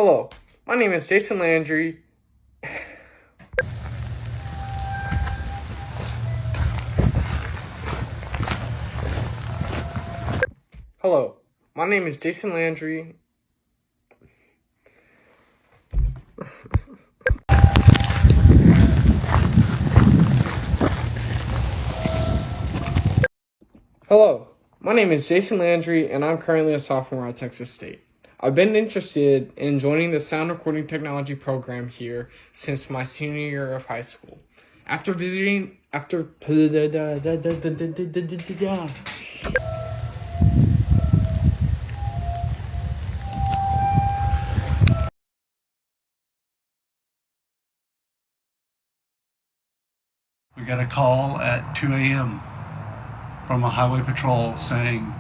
Hello, my name is Jason Landry. Hello, my name is Jason Landry. Hello, my name is Jason Landry, and I'm currently a sophomore at Texas State. I've been interested in joining the sound recording technology program here since my senior year of high school. After visiting, We got a call at 2 a.m. from a highway patrol saying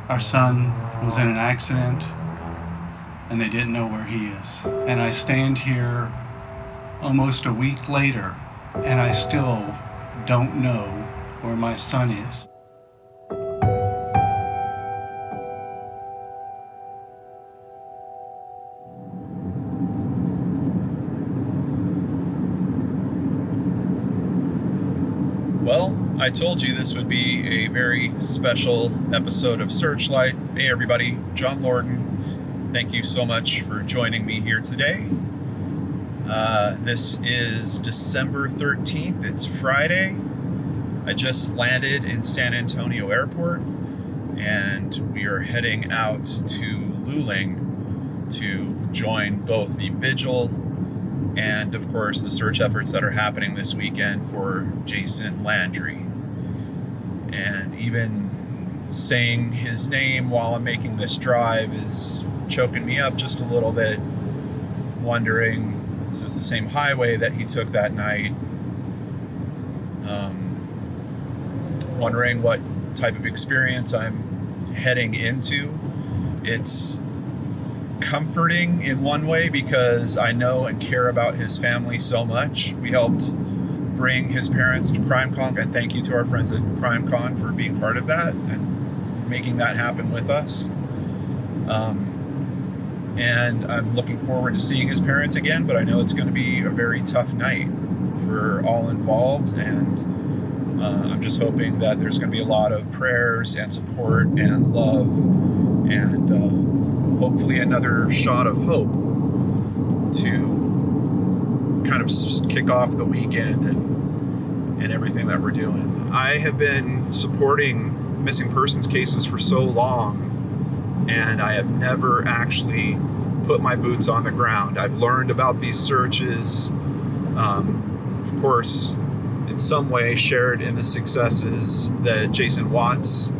our son was in an accident and they didn't know where he is. And I stand here almost a week later and I still don't know where my son is. Well, I told you this would be a very special episode of Searchlight. Hey everybody, John Lorden. Thank you so much for joining me here today. This is December 13th. It's Friday. I just landed in San Antonio Airport and we are heading out to Luling to join both the vigil and of course the search efforts that are happening this weekend for Jason Landry. And even saying his name while I'm making this drive is choking me up just a little bit, wondering, is this the same highway that he took that night? Wondering what type of experience I'm heading into. It's comforting in one way because I know and care about his family so much. We helped bring his parents to CrimeCon, and thank you to our friends at CrimeCon for being part of that and making that happen with us. And I'm looking forward to seeing his parents again, but I know it's going to be a very tough night for all involved, and I'm just hoping that there's going to be a lot of prayers and support and love and hopefully another shot of hope to kind of kick off the weekend and everything that we're doing. I have been supporting missing persons cases for so long, and I have never actually put my boots on the ground. I've learned about these searches, of course, in some way shared in the successes that Jason Watts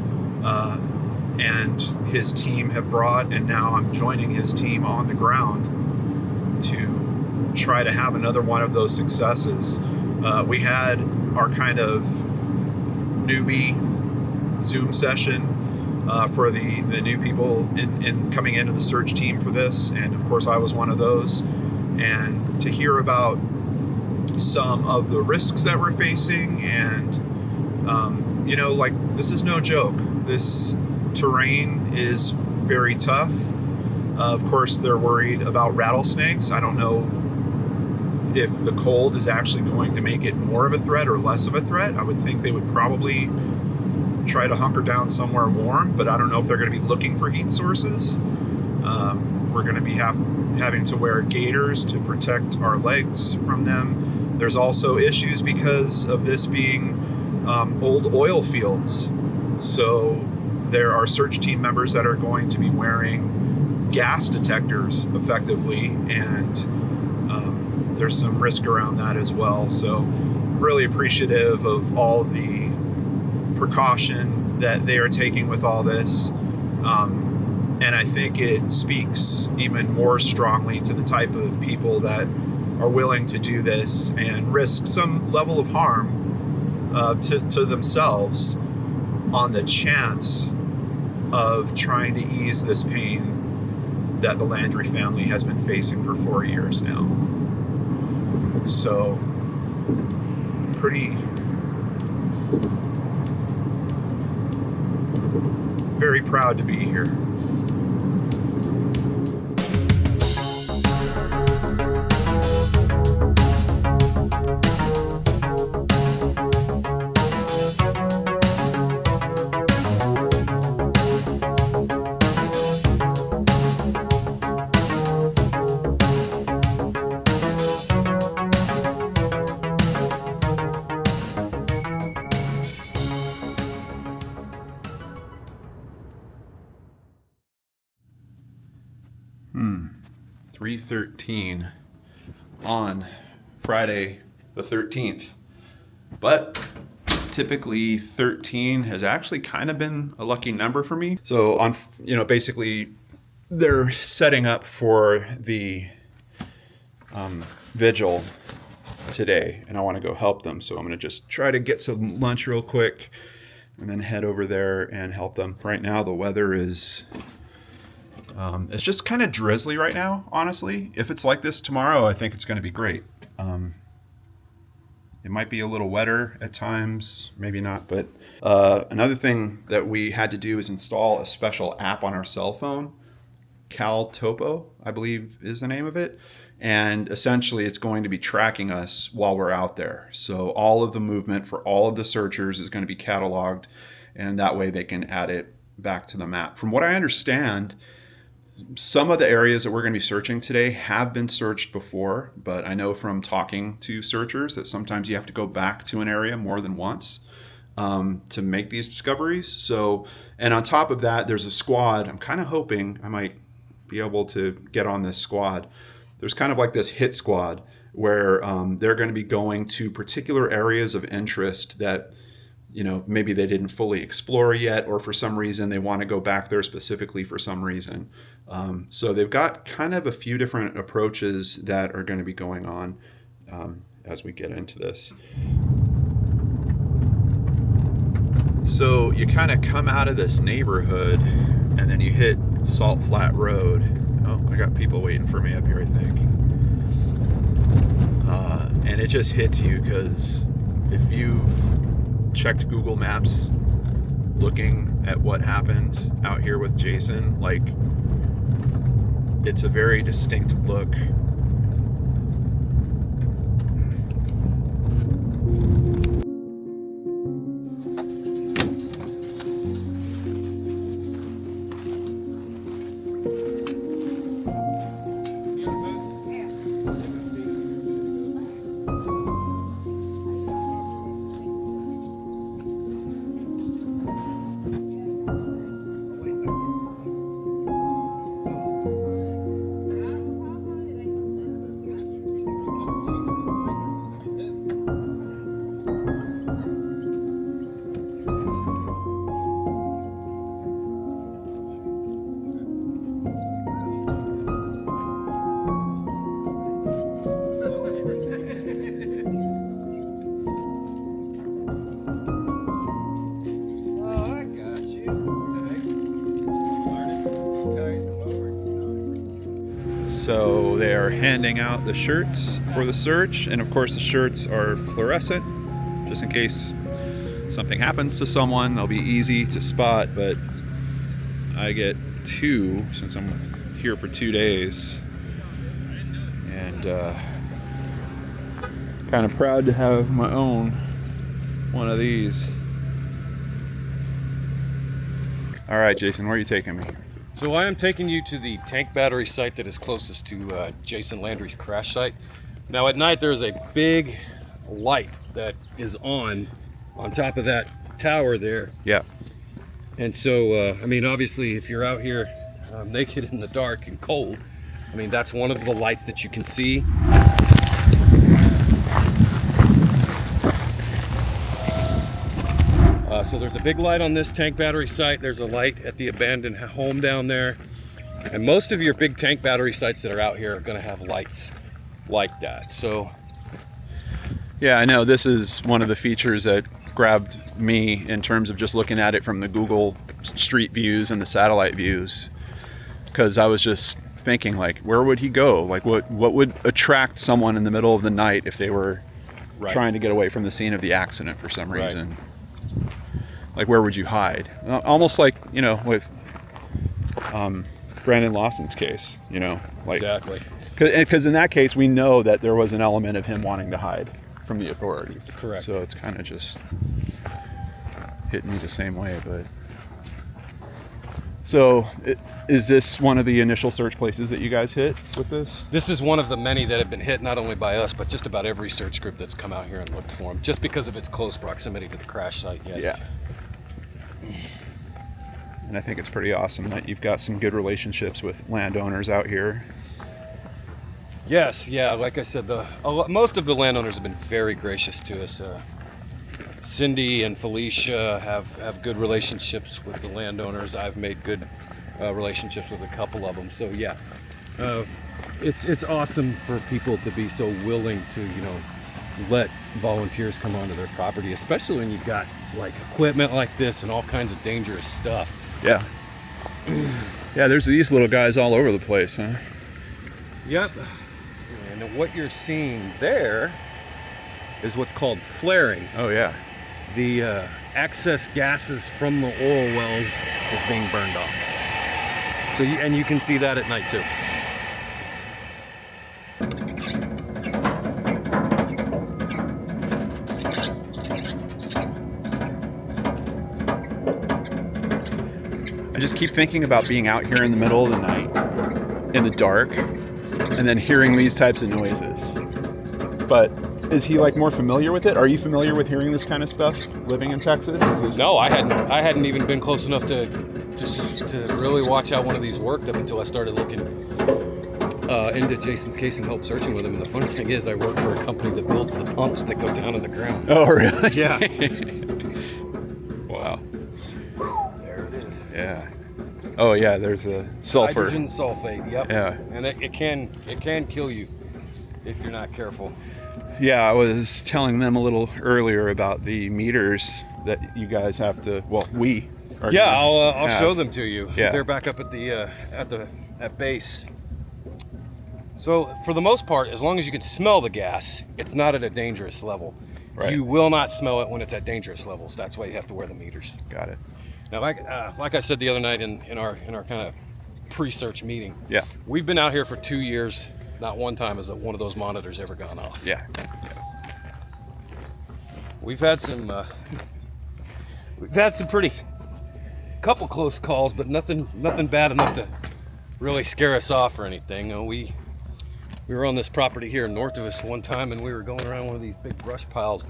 and his team have brought, and now I'm joining his team on the ground to try to have another one of those successes. We had our kind of newbie Zoom session for the new people in coming into the search team for this, and of course I was one of those. And to hear about some of the risks that we're facing, and this is no joke. This terrain is very tough. Of course, they're worried about rattlesnakes. I don't know if the cold is actually going to make it more of a threat or less of a threat. I would think they would probably try to hunker down somewhere warm, but I don't know if they're going to be looking for heat sources. We're going to be having to wear gaiters to protect our legs from them. There's also issues because of this being old oil fields. So there are search team members that are going to be wearing gas detectors effectively, and there's some risk around that as well. So I'm really appreciative of all the precaution that they are taking with all this. And I think it speaks even more strongly to the type of people that are willing to do this and risk some level of harm to themselves on the chance of trying to ease this pain that the Landry family has been facing for 4 years now. So, very proud to be here. 3:13 on Friday the 13th. But typically 13 has actually kind of been a lucky number for me. So on, basically they're setting up for the vigil today, and I want to go help them. So I'm going to just try to get some lunch real quick and then head over there and help them. Right now the weather is it's just kind of drizzly right now, honestly. If it's like this tomorrow, I think it's going to be great. It might be a little wetter at times, maybe not. But another thing that we had to do is install a special app on our cell phone. Cal Topo, I believe is the name of it. And essentially it's going to be tracking us while we're out there. So all of the movement for all of the searchers is going to be cataloged, and that way they can add it back to the map. From what I understand, some of the areas that we're going to be searching today have been searched before, but I know from talking to searchers that sometimes you have to go back to an area more than once to make these discoveries. So, and on top of that, there's a squad. I'm kind of hoping I might be able to get on this squad. There's kind of like this hit squad where they're going to be going to particular areas of interest that maybe they didn't fully explore yet, or for some reason they want to go back there specifically for some reason. So they've got kind of a few different approaches that are going to be going on as we get into this. So you kind of come out of this neighborhood and then you hit Salt Flat Road. Oh, I got people waiting for me up here, I think. And it just hits you because if you've checked Google Maps looking at what happened out here with Jason, like, it's a very distinct look. So they are handing out the shirts for the search, and of course the shirts are fluorescent, just in case something happens to someone. They'll be easy to spot, but I get 2 since I'm here for 2 days, and kind of proud to have my own one of these. All right, Jason, where are you taking me? So I am taking you to the tank battery site that is closest to Jason Landry's crash site. Now at night there's a big light that is on top of that tower there. Yeah. And so, I mean, obviously if you're out here naked in the dark and cold, I mean, that's one of the lights that you can see. So there's a big light on this tank battery site. There's a light at the abandoned home down there. And most of your big tank battery sites that are out here are gonna have lights like that. So, yeah, I know this is one of the features that grabbed me in terms of just looking at it from the Google Street views and the satellite views. Because I was just thinking, like, where would he go? Like, what would attract someone in the middle of the night if they were trying to get away from the scene of the accident for some reason? Like, where would you hide? Almost like, with Brandon Lawson's case, like, exactly. Because in that case, we know that there was an element of him wanting to hide from the authorities. Correct. So it's kind of just hitting me the same way. But so is this one of the initial search places that you guys hit with this? This is one of the many that have been hit, not only by us, but just about every search group that's come out here and looked for him, just because of its close proximity to the crash site. Yes. Yeah. And I think it's pretty awesome that you've got some good relationships with landowners out here. Yes, yeah, like I said, most of the landowners have been very gracious to us. Cindy and Felicia have good relationships with the landowners. I've made good relationships with a couple of them. So yeah, it's awesome for people to be so willing to, you know, let volunteers come onto their property, especially when you've got like equipment like this and all kinds of dangerous stuff. Yeah. Yeah, there's these little guys all over the place, huh? Yep. And what you're seeing there is what's called flaring. Oh yeah. The excess gases from the oil wells is being burned off. So you can see that at night too. I just keep thinking about being out here in the middle of the night, in the dark, and then hearing these types of noises. But is he like more familiar with it? Are you familiar with hearing this kind of stuff living in Texas? Is this... No, I hadn't even been close enough to really watch how one of these worked up until I started looking into Jason's case and help searching with him. And the funny thing is, I work for a company that builds the pumps that go down in the ground. Oh, really? Yeah. Wow. There it is. Yeah. Oh yeah, there's a sulfur. Hydrogen sulfate. Yep. Yeah. And it can kill you if you're not careful. Yeah, I was telling them a little earlier about the meters that you guys have to. Well, we. Are Yeah, gonna I'll have. show them to you. Yeah. They're back up at base. So for the most part, as long as you can smell the gas, it's not at a dangerous level. Right. You will not smell it when it's at dangerous levels. That's why you have to wear the meters. Got it. Now, like I said the other night in our kind of pre-search meeting, Yeah. we've been out here for 2 years. Not one time has one of those monitors ever gone off. Yeah. We've had some pretty couple close calls, but nothing bad enough to really scare us off or anything. We were on this property here north of us one time, and we were going around one of these big brush piles.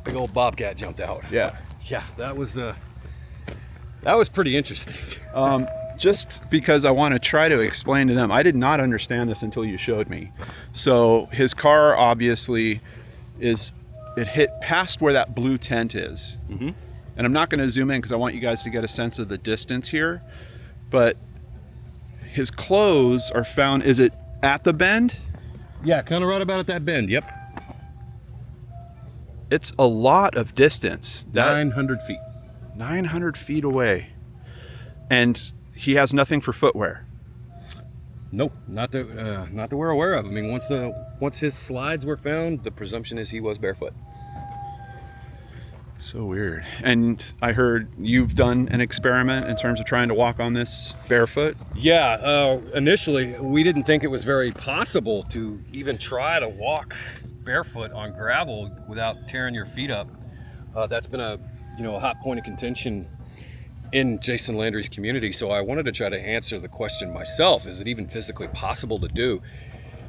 Big old bobcat jumped out. Yeah. Yeah, that was pretty interesting. Just because I want to try to explain to them, I did not understand this until you showed me. So his car obviously it hit past where that blue tent is. Mm-hmm. And I'm not going to zoom in because I want you guys to get a sense of the distance here. But his clothes are found, is it at the bend? Yeah, kind of right about at that bend. Yep. It's a lot of distance. 900 feet. 900 feet away. And he has nothing for footwear. Nope, not that we're aware of. I mean, once his slides were found, the presumption is he was barefoot. So weird. And I heard you've done an experiment in terms of trying to walk on this barefoot. Yeah, initially we didn't think it was very possible to even try to walk barefoot on gravel without tearing your feet up. That's been a hot point of contention in Jason Landry's community, so I wanted to try to answer the question myself. Is it even physically possible to do?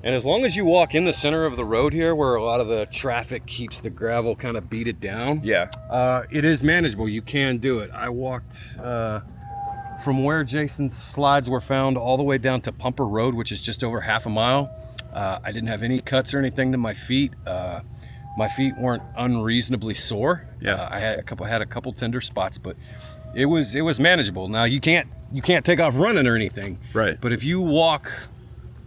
And as long as you walk in the center of the road here, where a lot of the traffic keeps the gravel kind of beaded down, Yeah. it is manageable. You can do it. I walked from where Jason's slides were found all the way down to Pumper Road, which is just over half a mile. I didn't have any cuts or anything to my feet. My feet weren't unreasonably sore. Yeah. I had a couple tender spots, but it was manageable. Now you can't take off running or anything. Right. But if you walk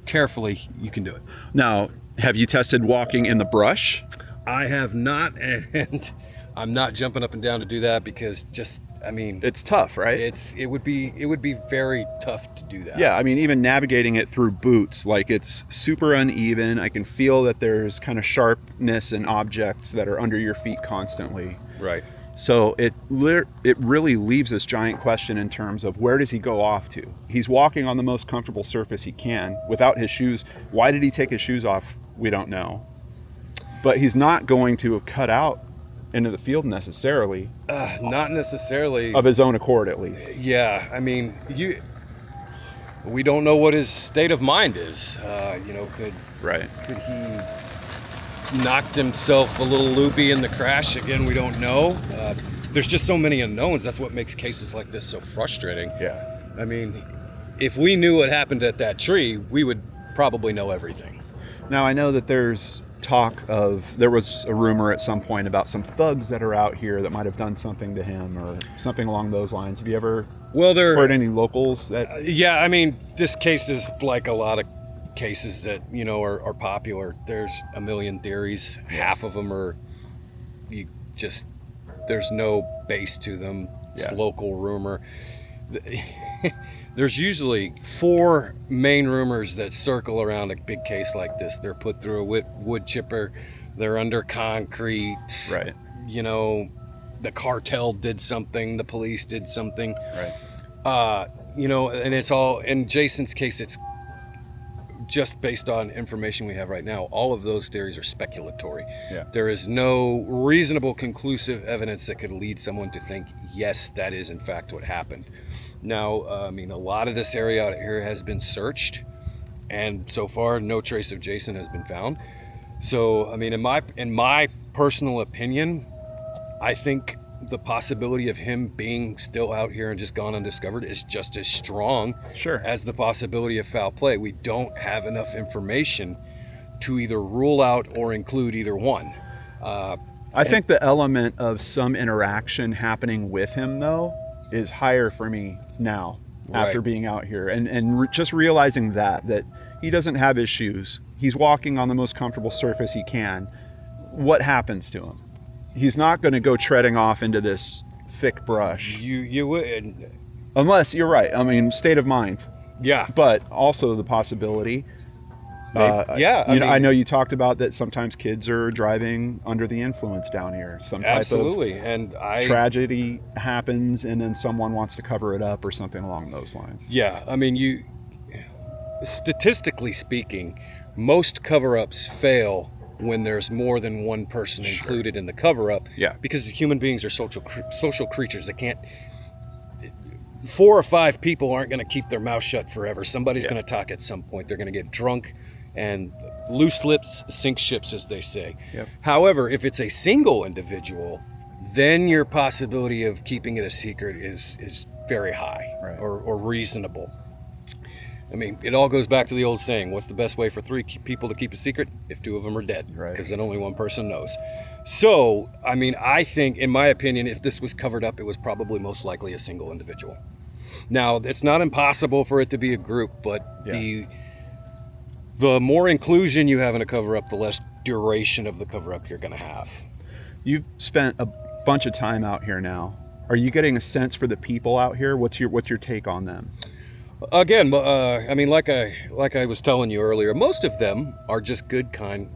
carefully, you can do it. Now, have you tested walking in the brush? I have not, and I'm not jumping up and down to do that because It's tough, right? it would be very tough to do that. Yeah, I mean, even navigating it through boots, like it's super uneven. I can feel that there's kind of sharpness in objects that are under your feet constantly. Right. So it really leaves this giant question in terms of where does he go off to? He's walking on the most comfortable surface he can without his shoes. Why did he take his shoes off? We don't know. But he's not going to have cut out into the field necessarily. Not necessarily. Of his own accord, at least. Yeah, I mean, we don't know what his state of mind is. Right. Could he knocked himself a little loopy in the crash? Again, we don't know. There's just so many unknowns. That's what makes cases like this so frustrating. Yeah. I mean, if we knew what happened at that tree, we would probably know everything. Now, I know that there was a rumor at some point about some thugs that are out here that might have done something to him or something along those lines. Have you ever heard any locals that? Yeah, I mean, this case is like a lot of cases that, you know, are popular. There's a million theories. Half of them are, there's no base to them. It's local rumor. There's usually 4 main rumors that circle around a big case like this. They're put through a wood chipper. They're under concrete. Right. You know, the cartel did something. The police did something. Right. You know, and it's all, in Jason's case, it's just based on information we have right now. All of those theories are speculatory. Yeah. There is no reasonable, conclusive evidence that could lead someone to think, yes, that is in fact what happened. Now, I mean, a lot of this area out here has been searched, and so far, no trace of Jason has been found. So, I mean, in my personal opinion, I think the possibility of him being still out here and just gone undiscovered is just as strong as the possibility of foul play. We don't have enough information to either rule out or include either one. I think the element of some interaction happening with him, though, is higher for me now after being out here and just realizing that he doesn't have his shoes. He's walking on the most comfortable surface he can. What happens to him? He's not going to go treading off into this thick brush. You would, unless you're right. I mean, state of mind. Yeah. But also the possibility. I know you talked about that sometimes kids are driving under the influence down here. Some type of tragedy happens, and then someone wants to cover it up or something along those lines. Yeah, I mean, statistically speaking, most cover-ups fail when there's more than one person included in the cover-up. Yeah. Because human beings are social creatures. They can't. 4 or 5 people aren't going to keep their mouth shut forever. Somebody's going to talk at some point. They're going to get drunk, and loose lips sink ships, as they say. Yep. However, if it's a single individual, then your possibility of keeping it a secret is very high, or reasonable. I mean, it all goes back to the old saying, what's the best way for 3 people to keep a secret? If 2 of them are dead, because then only one person knows. So, I mean, I think, in my opinion, if this was covered up, it was probably most likely a single individual. Now, it's not impossible for it to be a group, but the more inclusion you have in a cover-up, the less duration of the cover-up you're going to have. You've spent a bunch of time out here now. Are you getting a sense for the people out here? What's your take on them? Again, I mean, like I was telling you earlier, most of them are just good, kind,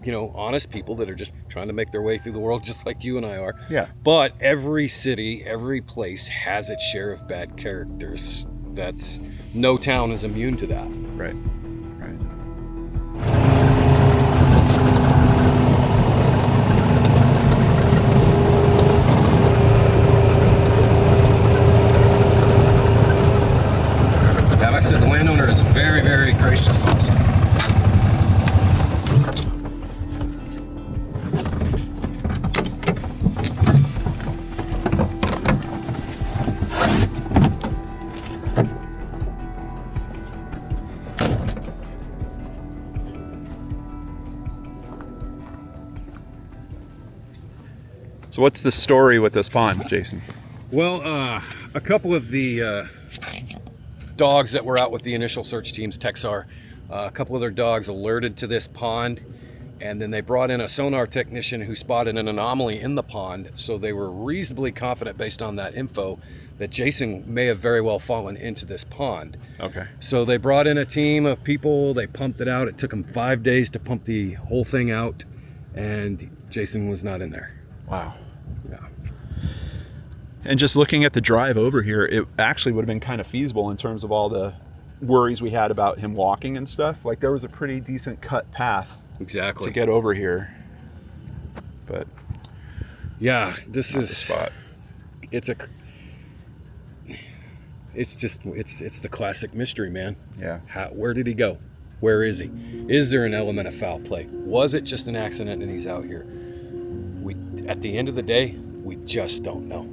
honest people that are just trying to make their way through the world, just like you and I are. Yeah. But every city, every place has its share of bad characters. No town is immune to that. Right. Like I said, the landowner is very, very gracious. So what's the story with this pond, Jason? Well, a couple of the dogs that were out with the initial search teams, Texar, a couple of their dogs alerted to this pond, and then they brought in a sonar technician who spotted an anomaly in the pond, so they were reasonably confident based on that info that Jason may have very well fallen into this pond. Okay. So they brought in a team of people, they pumped it out. It took them 5 days to pump the whole thing out, and Jason was not in there. Wow. Yeah. And just looking at the drive over here, it actually would have been kind of feasible in terms of all the worries we had about him walking and stuff. Like, there was a pretty decent cut path Exactly. to get over here. But yeah, this is the spot. It's the classic mystery, man. Yeah. Where did he go? Where is he? Is there an element of foul play? Was it just an accident and he's out here? At the end of the day, we just don't know.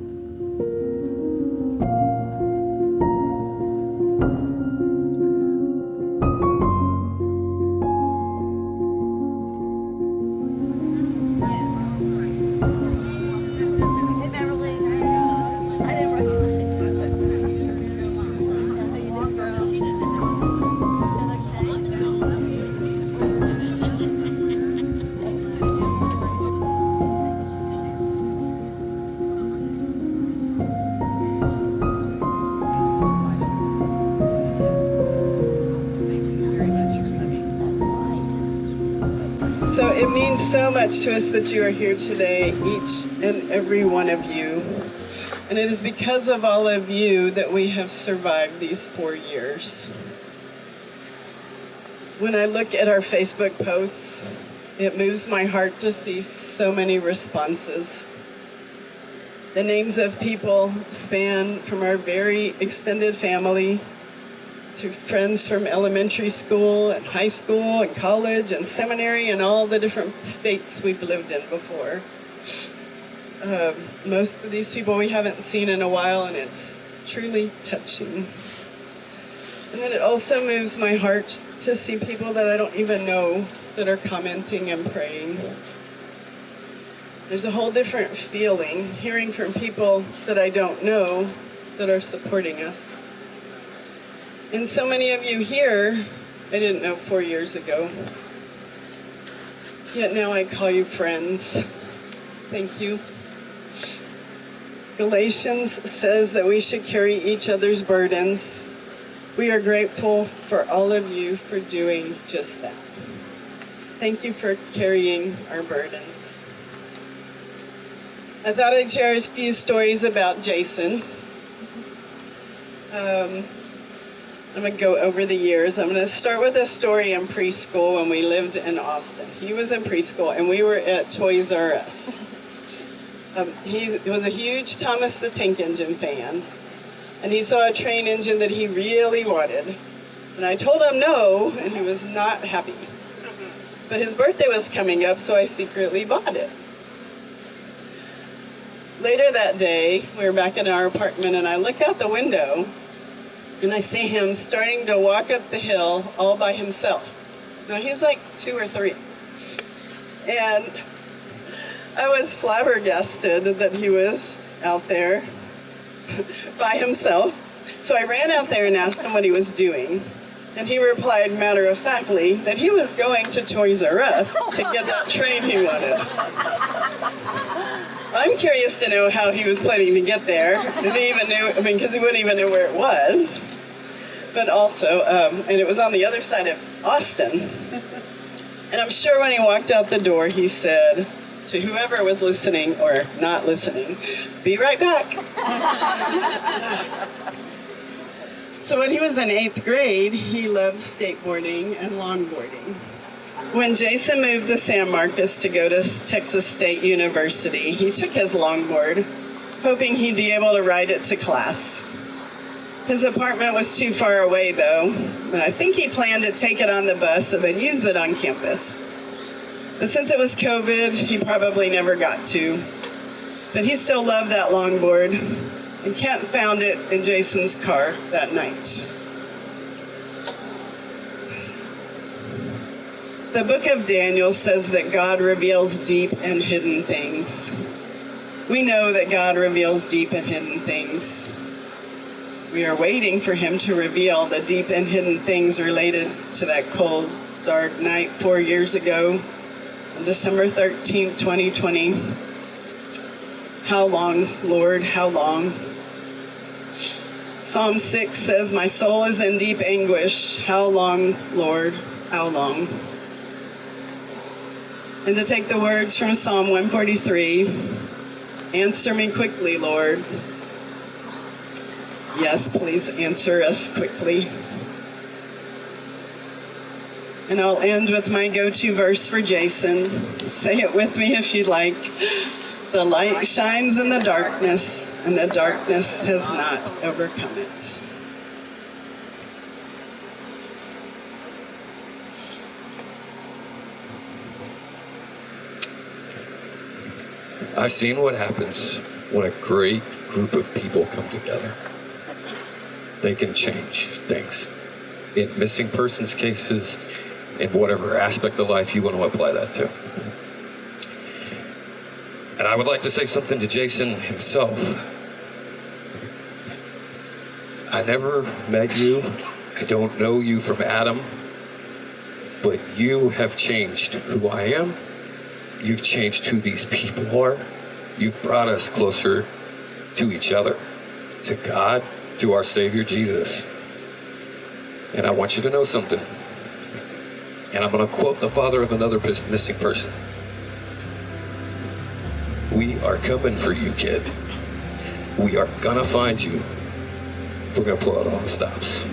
It means so much to us that you are here today, each and every one of you. And it is because of all of you that we have survived these 4 years. When I look at our Facebook posts, it moves my heart to see so many responses. The names of people span from our very extended family to friends from elementary school and high school and college and seminary and all the different states we've lived in before. Most of these people we haven't seen in a while, and it's truly touching. And then it also moves my heart to see people that I don't even know that are commenting and praying. There's a whole different feeling hearing from people that I don't know that are supporting us. And so many of you here, I didn't know 4 years ago. Yet now I call you friends. Thank you. Galatians says that we should carry each other's burdens. We are grateful for all of you for doing just that. Thank you for carrying our burdens. I thought I'd share a few stories about Jason. I'm going to go over the years. I'm going to start with a story in preschool when we lived in Austin. He was in preschool, and we were at Toys R Us. He was a huge Thomas the Tank Engine fan, and he saw a train engine that he really wanted. And I told him no, and he was not happy. But his birthday was coming up, so I secretly bought it. Later that day, we were back in our apartment, and I look out the window, and I see him starting to walk up the hill all by himself. Now, he's like 2 or 3. And I was flabbergasted that he was out there by himself. So I ran out there and asked him what he was doing. And he replied matter-of-factly that he was going to Toys R Us to get that train he wanted. I'm curious to know how he was planning to get there. If he even knew, because he wouldn't even know where it was. But also, and it was on the other side of Austin. And I'm sure when he walked out the door, he said to whoever was listening or not listening, "Be right back." So when he was in 8th grade, he loved skateboarding and longboarding. When Jason moved to San Marcos to go to Texas State University, he took his longboard, hoping he'd be able to ride it to class. His apartment was too far away, though, but I think he planned to take it on the bus and then use it on campus. But since it was COVID, he probably never got to. But he still loved that longboard, and Kent found it in Jason's car that night. The book of Daniel says that God reveals deep and hidden things. We know that God reveals deep and hidden things. We are waiting for him to reveal the deep and hidden things related to that cold, dark night 4 years ago, on December 13th, 2020. How long, Lord, how long? Psalm 6 says, "My soul is in deep anguish. How long, Lord, how long?" And to take the words from Psalm 143, "Answer me quickly, Lord." Yes, please answer us quickly. And I'll end with my go-to verse for Jason. Say it with me if you'd like. "The light shines in the darkness, and the darkness has not overcome it." I've seen what happens when a great group of people come together. They can change things. In missing persons cases, in whatever aspect of life you want to apply that to. And I would like to say something to Jason himself. I never met you. I don't know you from Adam. But you have changed who I am. You've changed who these people are. You've brought us closer to each other, to God, to our Savior Jesus. And I want you to know something. And I'm going to quote the father of another missing person. We are coming for you, kid. We are going to find you. We're going to pull out all the stops.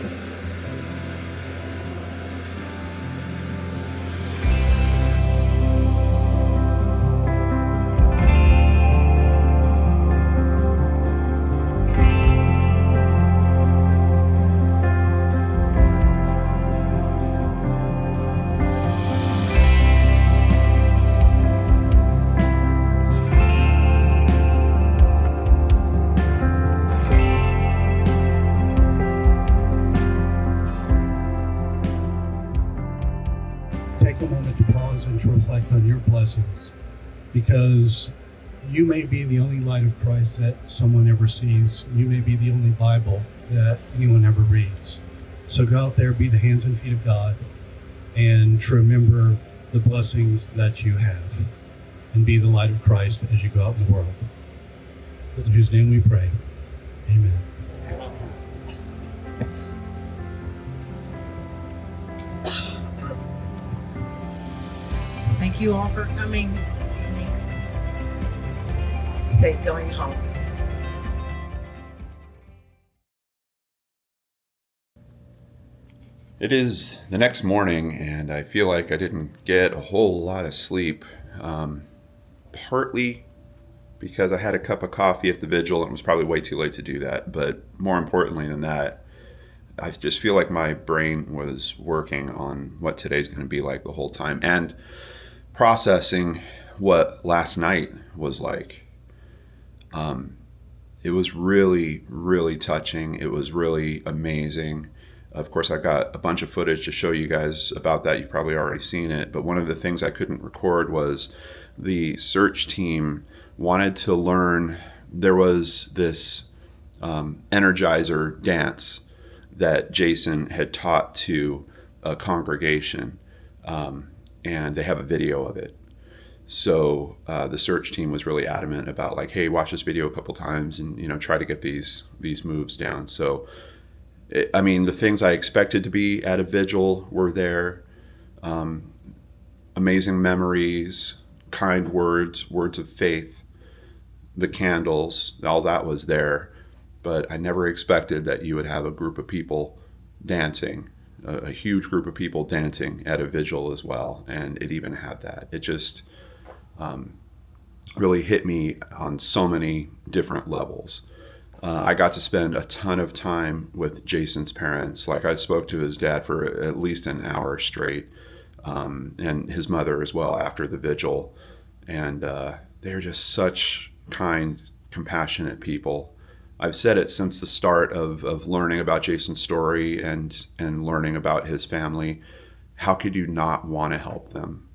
Take a moment to pause and to reflect on your blessings, because you may be the only light of Christ that someone ever sees. You may be the only Bible that anyone ever reads. So go out there, be the hands and feet of God, and to remember the blessings that you have, and be the light of Christ as you go out in the world. In whose name we pray. Amen. Thank you all for coming this evening. Be safe going home. It is the next morning, and I feel like I didn't get a whole lot of sleep. Partly because I had a cup of coffee at the vigil and it was probably way too late to do that. But more importantly than that, I just feel like my brain was working on what today's going to be like the whole time and processing what last night was like. It was really, really touching. It was really amazing. Of course, I got a bunch of footage to show you guys about that. You've probably already seen it. But one of the things I couldn't record was the search team wanted to learn. There was this Energizer dance that Jason had taught to a congregation, and they have a video of it. So the search team was really adamant about like, hey, watch this video a couple times and try to get these moves down. So I mean, the things I expected to be at a vigil were there. Amazing memories, kind words of faith, the candles, all that was there. But I never expected that you would have a group of people dancing, a huge group of people dancing at a vigil as well. And it even had that. It just really hit me on so many different levels. I got to spend a ton of time with Jason's parents. Like I spoke to his dad for at least an hour straight, and his mother as well after the vigil. And they're just such kind, compassionate people. I've said it since the start of learning about Jason's story and learning about his family. How could you not want to help them?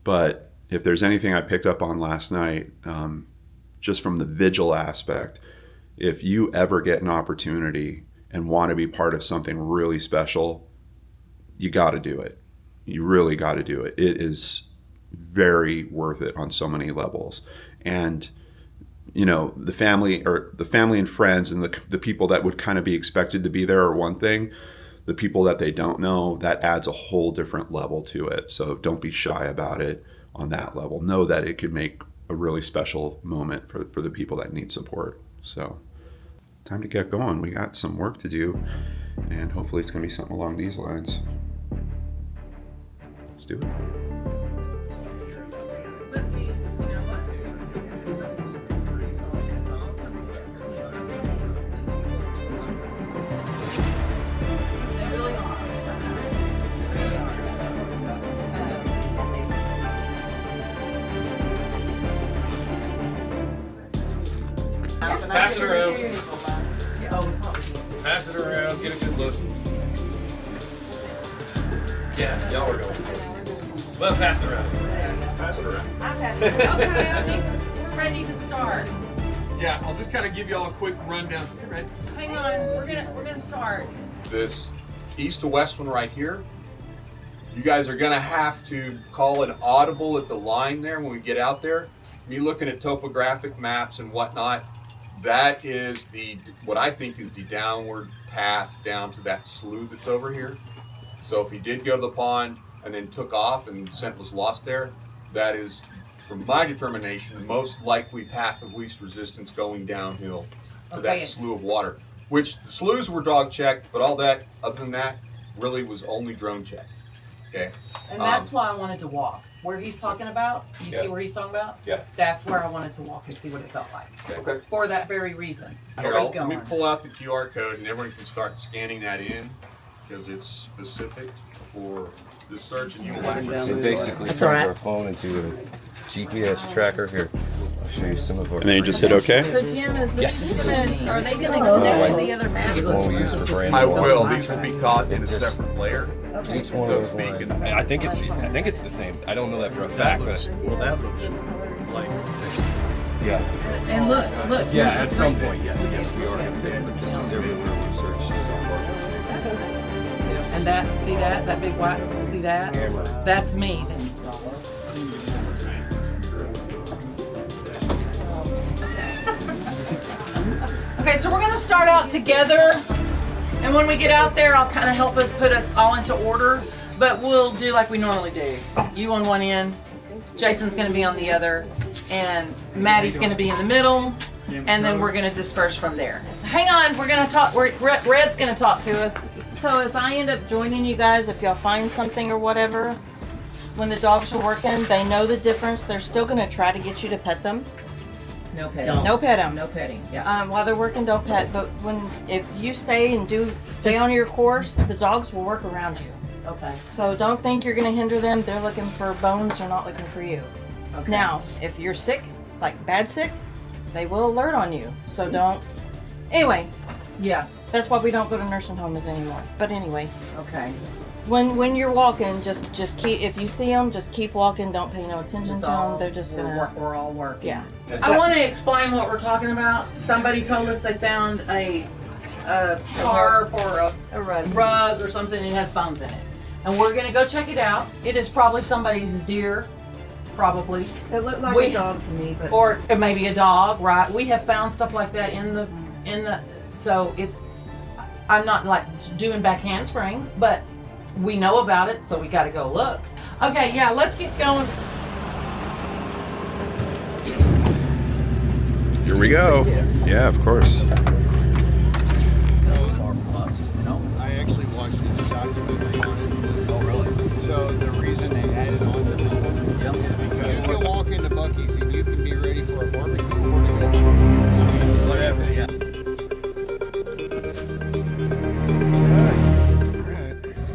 But if there's anything I picked up on last night, just from the vigil aspect, if you ever get an opportunity and want to be part of something really special, you got to do it. You really got to do it. It is very worth it on so many levels. And the family and friends and the people that would kind of be expected to be there are one thing. The people that they don't know, that adds a whole different level to it. So don't be shy about it on that level. Know that it could make a really special moment for the people that need support. So time to get going. We got some work to do, and hopefully it's going to be something along these lines. Let's do it. Pass it around. Pass it around. Get a good look. Yeah, y'all are going. Well, pass it around. Pass it around. I pass it. Okay, I think we're ready to start. Yeah, I'll just kind of give you all a quick rundown. Hang on, we're gonna start. This east to west one right here. You guys are gonna have to call an audible at the line there when we get out there. Me looking at topographic maps and whatnot, that is what I think is the downward path down to that slough that's over here. So if you did go to the pond, and then took off and scent was lost there, that is, from my determination, the most likely path of least resistance going downhill to Okay. that slough of water. Which the sloughs were dog checked, but all that, other than that, really was only drone checked. Okay. And that's why I wanted to walk. Where he's talking about, you see where he's talking about? Yeah. That's where I wanted to walk and see what it felt like. Okay. For that very reason. Here, Keep let me going. pull out the QR code and everyone can start scanning that in because it's specific for the search and you will actually It basically turns our phone into a GPS tracker. Here, I'll show you some of our. And then you just hit OK. So Jim, are they gonna connect to the other This is maps? the one we use for brand. I will. These will be caught in a separate layer. Each one So of to those speak. lines. And I think it's the same. I don't know that for a That fact, looks, but well, that looks like, yeah. And look, Yeah, here's at the some thing. point, yes, we are. This is everywhere we search so far. And that, see that big white, see that? That's me. Okay, so we're gonna start out together, and when we get out there, I'll kind of help us put us all into order, but we'll do like we normally do. You on one end, Jason's gonna be on the other, and Maddie's gonna be in the middle, and then we're gonna disperse from there. Hang on, we're gonna talk, Red's gonna talk to us. So if I end up joining you guys, if y'all find something or whatever, when the dogs are working, they know the difference. They're still gonna try to get you to pet them. No petting. No pet them. No petting, yeah. While they're working, don't pet. But if you stay on your course, the dogs will work around you. Okay. So don't think you're gonna hinder them. They're looking for bones. They're not looking for you. Okay. Now, if you're sick, like bad sick, they will alert on you. So don't. Anyway, Yeah, that's why we don't go to nursing homes anymore. But anyway, okay. when you're walking, just keep. If you see them, just keep walking. Don't pay no attention It's to all- them. They're just we're gonna. we're all working. Yeah. I want to explain what we're talking about. Somebody told us they found a tarp or A rug. rug or something that has bones in it. And we're gonna go check it out. It is probably somebody's deer, probably. It looked like We- a dog to me, but. Or it may be a dog, right? We have found stuff like that in the, so it's, I'm not like doing back handsprings, but we know about it, so we gotta go look. Okay, yeah, let's get going. Here we go. Yeah, of course. I actually watched a documentary on it. Oh, really? So the reason they added on to this one is because you can walk into Buc-ee's and you can be ready for a barbecue or to go whatever. Yeah.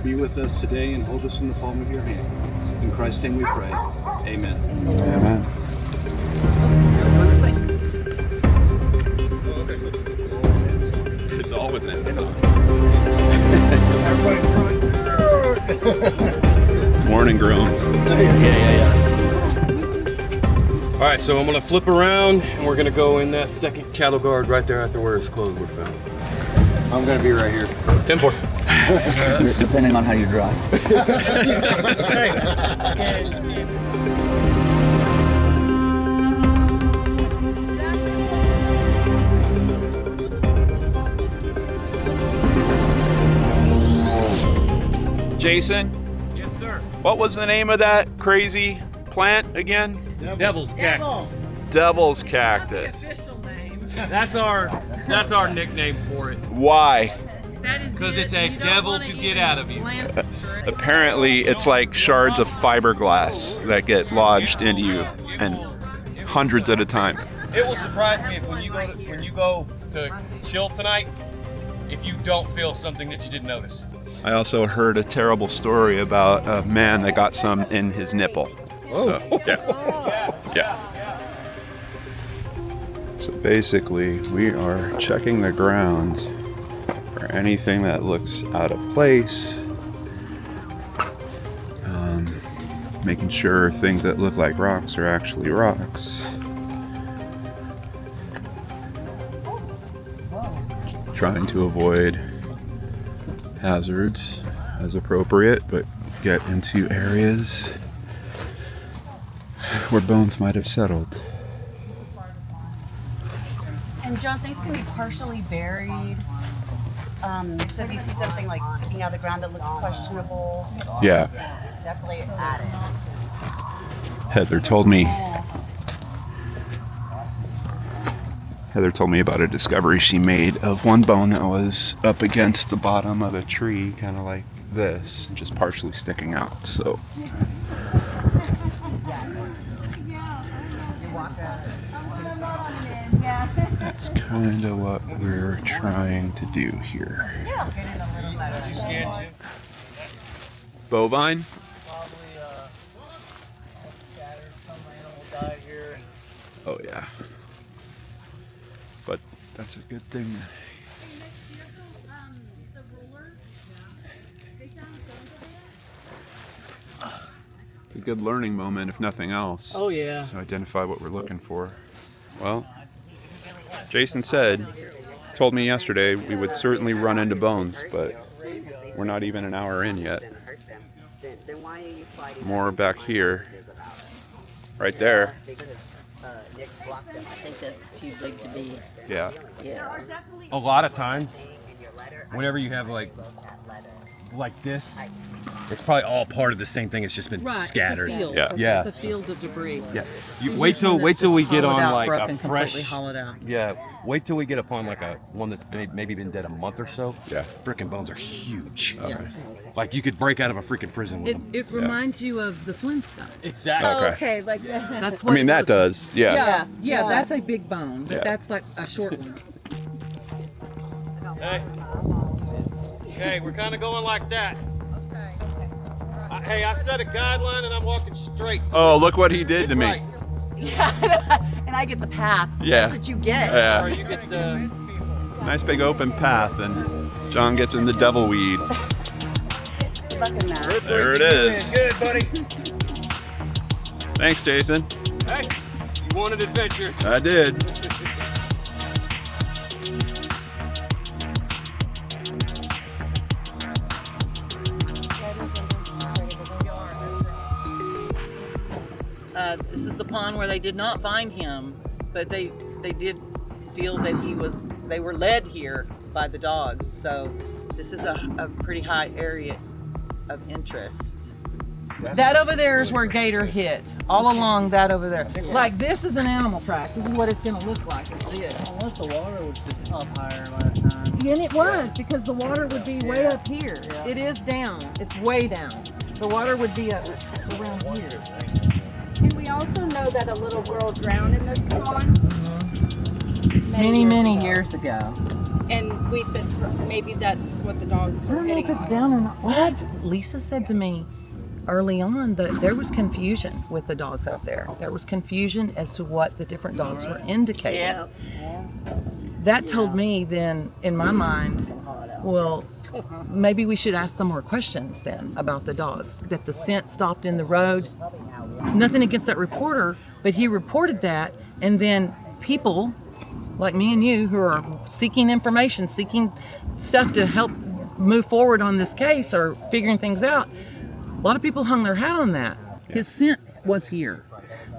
be with us today and hold us in the palm of your hand. In Christ's name we pray. Amen. Amen. It's always in. Morning groans. All right, so I'm gonna flip around and we're gonna go in that second cattle guard right there after where his clothes were found. I'm gonna be right here. 10-4. Depending on how you drive. Jason? Yes, sir. What was the name of that crazy plant again? Devil's cactus. Devil's cactus. Official name. That's our nickname for it. Why? Because it's a devil to get out of you. Apparently, it's like shards of fiberglass that get lodged into you, and hundreds at a time. It will surprise me if when you go to chill tonight, if you don't feel something that you didn't notice. I also heard a terrible story about a man that got some in his nipple. So, yeah. So basically, we are checking the ground for anything that looks out of place. Making sure things that look like rocks are actually rocks. Trying to avoid hazards as appropriate, but get into areas where bones might have settled. And John, things can be partially buried. So if you see something like sticking out of the ground that looks questionable. Yeah. Definitely at it. Heather told me about a discovery she made of one bone that was up against the bottom of a tree, kind of like this, just partially sticking out. So that's kind of what we're trying to do here. Bovine? Oh yeah. But that's a good thing. It's a good learning moment, if nothing else. Oh yeah. To identify what we're looking for. Well, Jason told me yesterday we would certainly run into bones, but we're not even an hour in yet. More back here. Right there. I think that's too big to be. Yeah. Yeah. A lot of times, whenever you have like this, it's probably all part of the same thing. It's just been scattered. It's a field. Yeah. It's a field of debris. Yeah. You wait till we get on like a completely fresh. hollowed out. Yeah. Wait till we get upon like a one that's maybe been dead a month or so. Yeah. Frickin' bones are huge. Yeah. Like you could break out of a freaking prison with them. It reminds you of the Flintstones. Exactly. Okay. Like that. That's I what mean, that does. Yeah. Yeah, that's a big bone, but Yeah. that's like a short one. Hey. Okay, we're kind of going like that. Hey, I set a guideline and I'm walking straight. So Oh, look what he did to me. right. Yeah, and I get the path. Yeah. That's what you get. Yeah. Or you get the. Nice big open path, and John gets in the devil weed. Good luck in that. There it is. Good, buddy. Thanks, Jason. Hey, you wanted adventure. I did. This is the pond where they did not find him, but they did feel that they were led here by the dogs. So this is a pretty high area of interest. That over there is where Gator hit. All along that over there. Like this is an animal track. This is what it's gonna look like. It's this. Unless the water was just up higher last time. And it was because the water would be way up here. Yeah. It is down. It's way down. The water would be up around here. And we also know that a little girl drowned in this pond Many years ago. and we said maybe that's what the dogs I were don't know if hitting it's on. down or not. What? Lisa said to me early on that there was confusion with the dogs out there. There was confusion as to what the different dogs were indicating. Yeah. That told me then, in my mind, well, maybe we should ask some more questions then about the dogs. That the scent stopped in the road. Nothing against that reporter, but he reported that, and then people like me and you who are seeking information, seeking stuff to help move forward on this case or figuring things out, a lot of people hung their hat on that. His scent was here.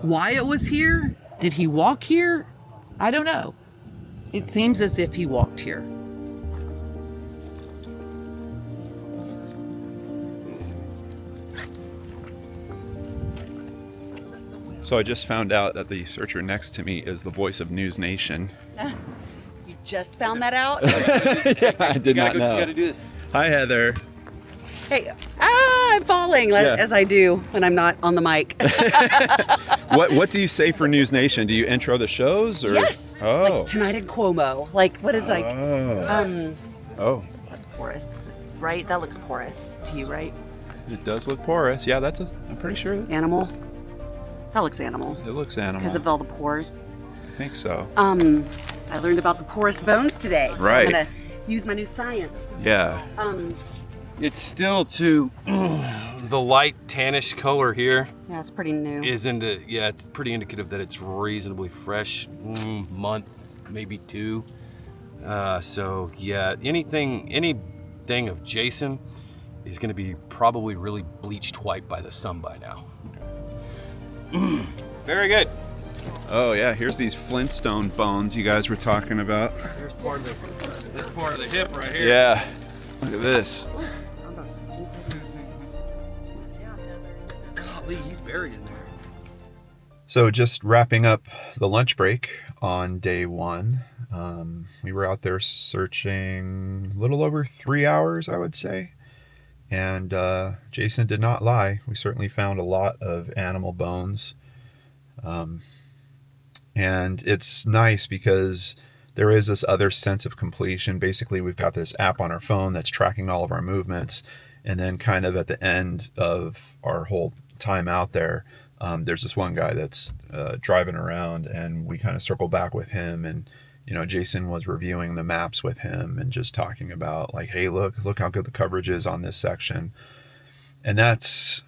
Why it was here? Did he walk here? I don't know. It seems as if he walked here. So I just found out that the searcher next to me is the voice of News Nation. You just found that out? Yeah, I did not know. You gotta do this. Hi, Heather. Hey, I'm falling Yeah. as I do when I'm not on the mic. What do you say for News Nation? Do you intro the shows or? Yes. Oh. Like tonight in Cuomo. Like what is like? Oh. Oh. That's porous, right? That looks porous to you, right? It does look porous. Yeah, I'm pretty sure. Animal. That looks animal. It looks animal. Because of all the pores. I think so. I learned about the porous bones today. So Right. I'm gonna use my new science. Yeah. It's still too the light tannish color here Yeah, it's pretty new. is it's pretty indicative that it's reasonably fresh, month, maybe two. So yeah, anything of Jason is gonna be probably really bleached white by the sun by now. Very good. Oh yeah, here's these Flintstone bones you guys were talking about. Here's this part of the hip right here. Yeah. Look at this. Golly, he's buried in there. So just wrapping up the lunch break on day one, we were out there searching a little over 3 hours, I would say. And Jason did not lie. We certainly found a lot of animal bones. And it's nice because there is this other sense of completion. Basically, we've got this app on our phone that's tracking all of our movements. And then kind of at the end of our whole time out there, there's this one guy that's driving around, and we kind of circle back with him, and Jason was reviewing the maps with him and just talking about like, hey, look how good the coverage is on this section. And that's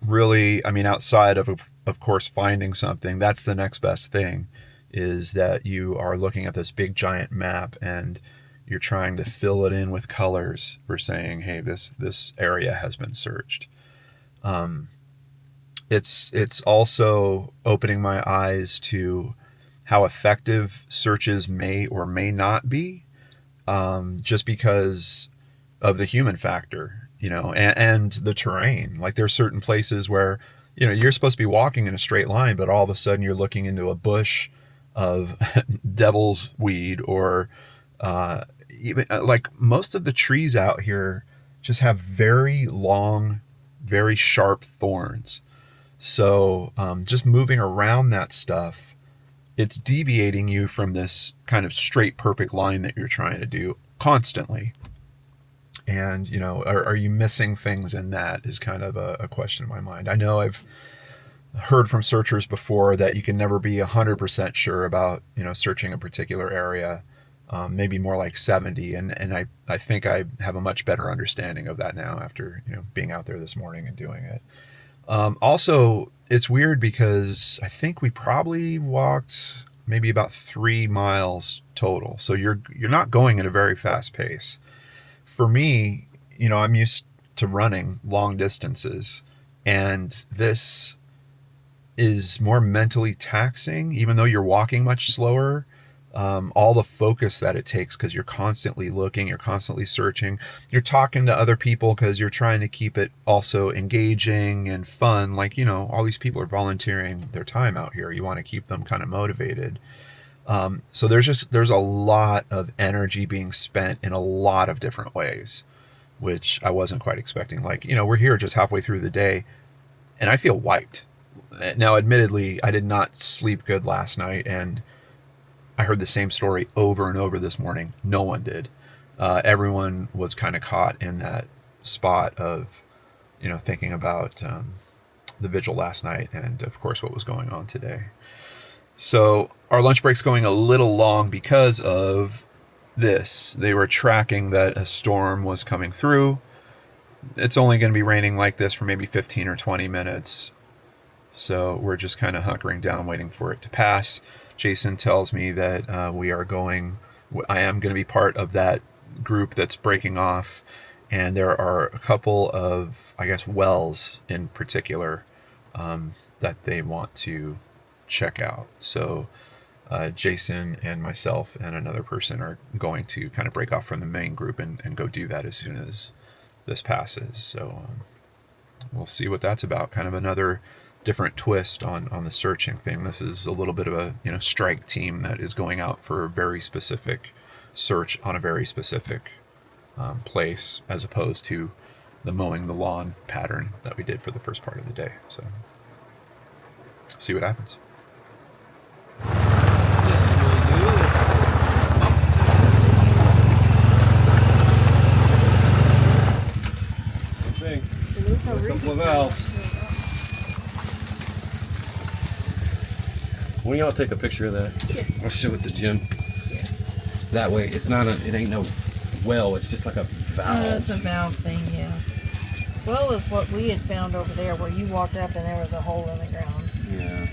really, I mean, outside of course finding something, that's the next best thing, is that you are looking at this big giant map and you're trying to fill it in with colors for saying, hey, this area has been searched. It's also opening my eyes to how effective searches may or may not be, just because of the human factor, and the terrain. Like there's certain places where, you're supposed to be walking in a straight line, but all of a sudden you're looking into a bush of devil's weed, or even like most of the trees out here just have very long, very sharp thorns. So just moving around that stuff, it's deviating you from this kind of straight, perfect line that you're trying to do constantly. And, are you missing things in that is kind of a question in my mind. I know I've heard from searchers before that you can never be 100% sure about, searching a particular area, maybe more like 70. And I think I have a much better understanding of that now after, being out there this morning and doing it. Also, it's weird because I think we probably walked maybe about 3 miles total. So you're not going at a very fast pace. For me, I'm used to running long distances, and this is more mentally taxing, even though you're walking much slower. All the focus that it takes, because you're constantly looking, you're constantly searching, you're talking to other people because you're trying to keep it also engaging and fun. Like, all these people are volunteering their time out here. You want to keep them kind of motivated. So there's a lot of energy being spent in a lot of different ways, which I wasn't quite expecting. Like, we're here just halfway through the day and I feel wiped. Now, admittedly, I did not sleep good last night, and I heard the same story over and over this morning. No one did. Everyone was kind of caught in that spot of, thinking about the vigil last night and, of course, what was going on today. So our lunch break's going a little long because of this. They were tracking that a storm was coming through. It's only going to be raining like this for maybe 15 or 20 minutes. So we're just kind of hunkering down, waiting for it to pass. Jason tells me that I am going to be part of that group that's breaking off. And there are a couple of, I guess, wells in particular that they want to check out. So Jason and myself and another person are going to kind of break off from the main group and go do that as soon as this passes. So we'll see what that's about. Kind of another different twist on the searching thing. This is a little bit of a strike team that is going out for a very specific search on a very specific place, as opposed to the mowing the lawn pattern that we did for the first part of the day. So see what happens. When y'all take a picture of that, I'll show it to Jim. Yeah. That way, it ain't no well. It's just like a valve. It's a valve thing, yeah. Well, is what we had found over there, where you walked up and there was a hole in the ground. Yeah.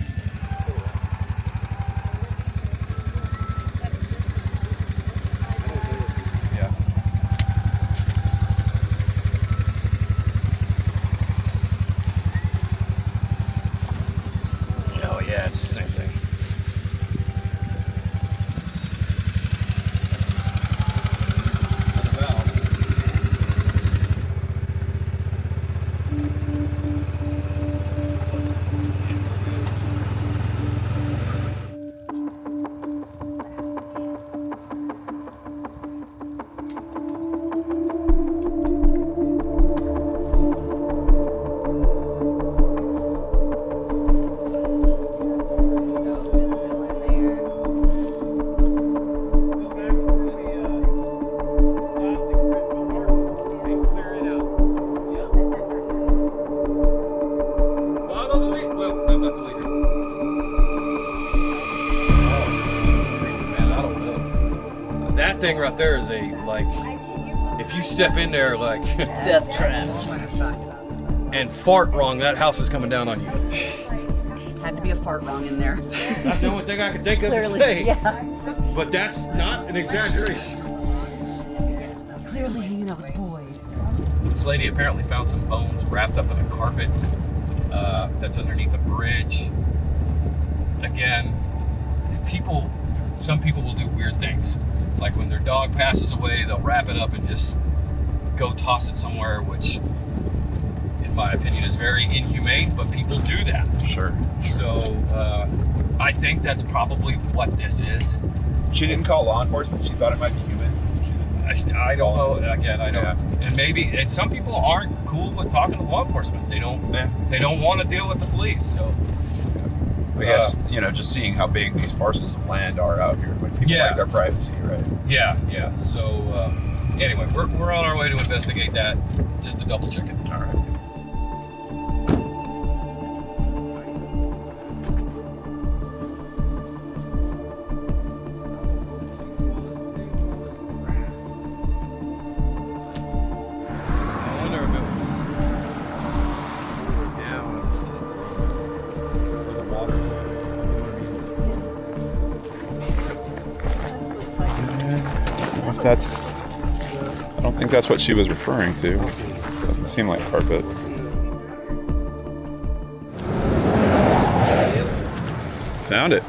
Oh yeah, it's the same thing. the lead. Well, I'm not the leader. Man, I don't know. That thing right there is if you step in there Death trap. and fart wrong, that house is coming down on you. Had to be a fart wrong in there. That's the only thing I can think of to say. Yeah. But that's not an exaggeration. Clearly hanging out with boys. This lady apparently found some bones wrapped up in a carpet that's underneath a bridge. Again, some people will do weird things. Like when their dog passes away, they'll wrap it up and just go toss it somewhere, which in my opinion is very inhumane, but people do that. Sure. So I think that's probably what this is. She didn't call law enforcement. She thought it might be human. I don't know. Again, I don't. Yeah. And some people aren't cool with talking to law enforcement. They don't. Yeah. They don't want to deal with the police. So I guess just seeing how big these parcels of land are out here when people like their privacy, right? Yeah. So anyway, we're on our way to investigate that, just to double check it. All right. I don't think that's what she was referring to. Doesn't seem like carpet. Found it.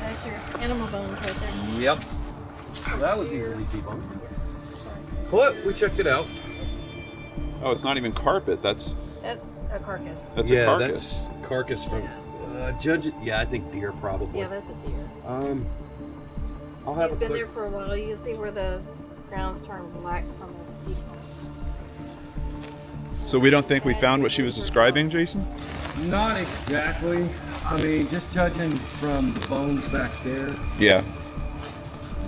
That's your animal bones right there. Yep. So that was easily debunked. But we checked it out. Oh, it's not even carpet. That's a carcass. That's a carcass. That's carcass from judge it. Yeah, I think deer probably. Yeah, that's a deer. I'll have He's a been quick... there for a while. You can see where the ground's turned black from his teeth. So we don't think we found what she was describing, Jason? Not exactly. I mean, just judging from the bones back there. Yeah.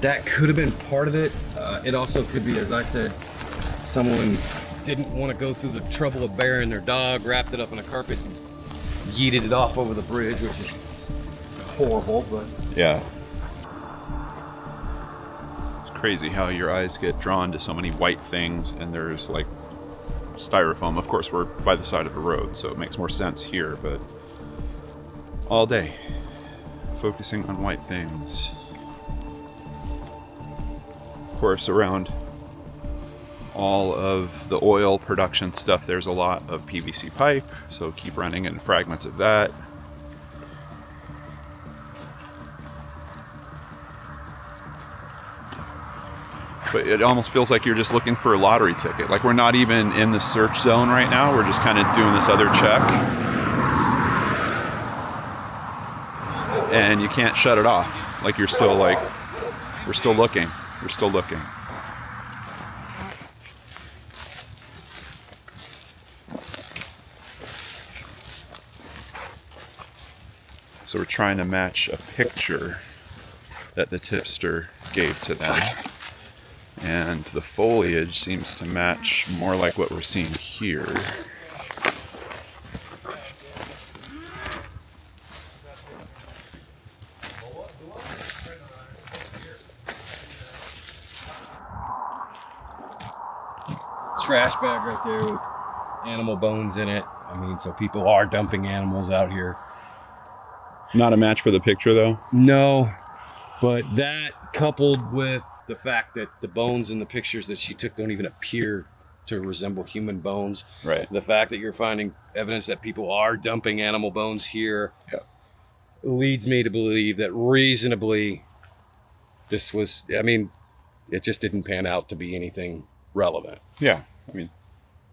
That could have been part of it. It also could be, as I said, someone didn't want to go through the trouble of burying their dog, wrapped it up in a carpet, and yeeted it off over the bridge, which is horrible, but... Yeah. Crazy how your eyes get drawn to so many white things, and there's like styrofoam. Of course, we're by the side of the road, so it makes more sense here, but all day focusing on white things. Of course, around all of the oil production stuff, there's a lot of PVC pipe, so keep running in fragments of that. But it almost feels like you're just looking for a lottery ticket. Like we're not even in the search zone right now. We're just kind of doing this other check. And you can't shut it off. Like you're still like, we're still looking. We're still looking. So we're trying to match a picture that the tipster gave to them. And the foliage seems to match more like what we're seeing here. Trash bag right there with animal bones in it. I mean, so people are dumping animals out here. Not a match for the picture though? No, but that coupled with the fact that the bones in the pictures that she took don't even appear to resemble human bones. Right. The fact that you're finding evidence that people are dumping animal bones here leads me to believe that reasonably this was, I mean, it just didn't pan out to be anything relevant. Yeah. I mean,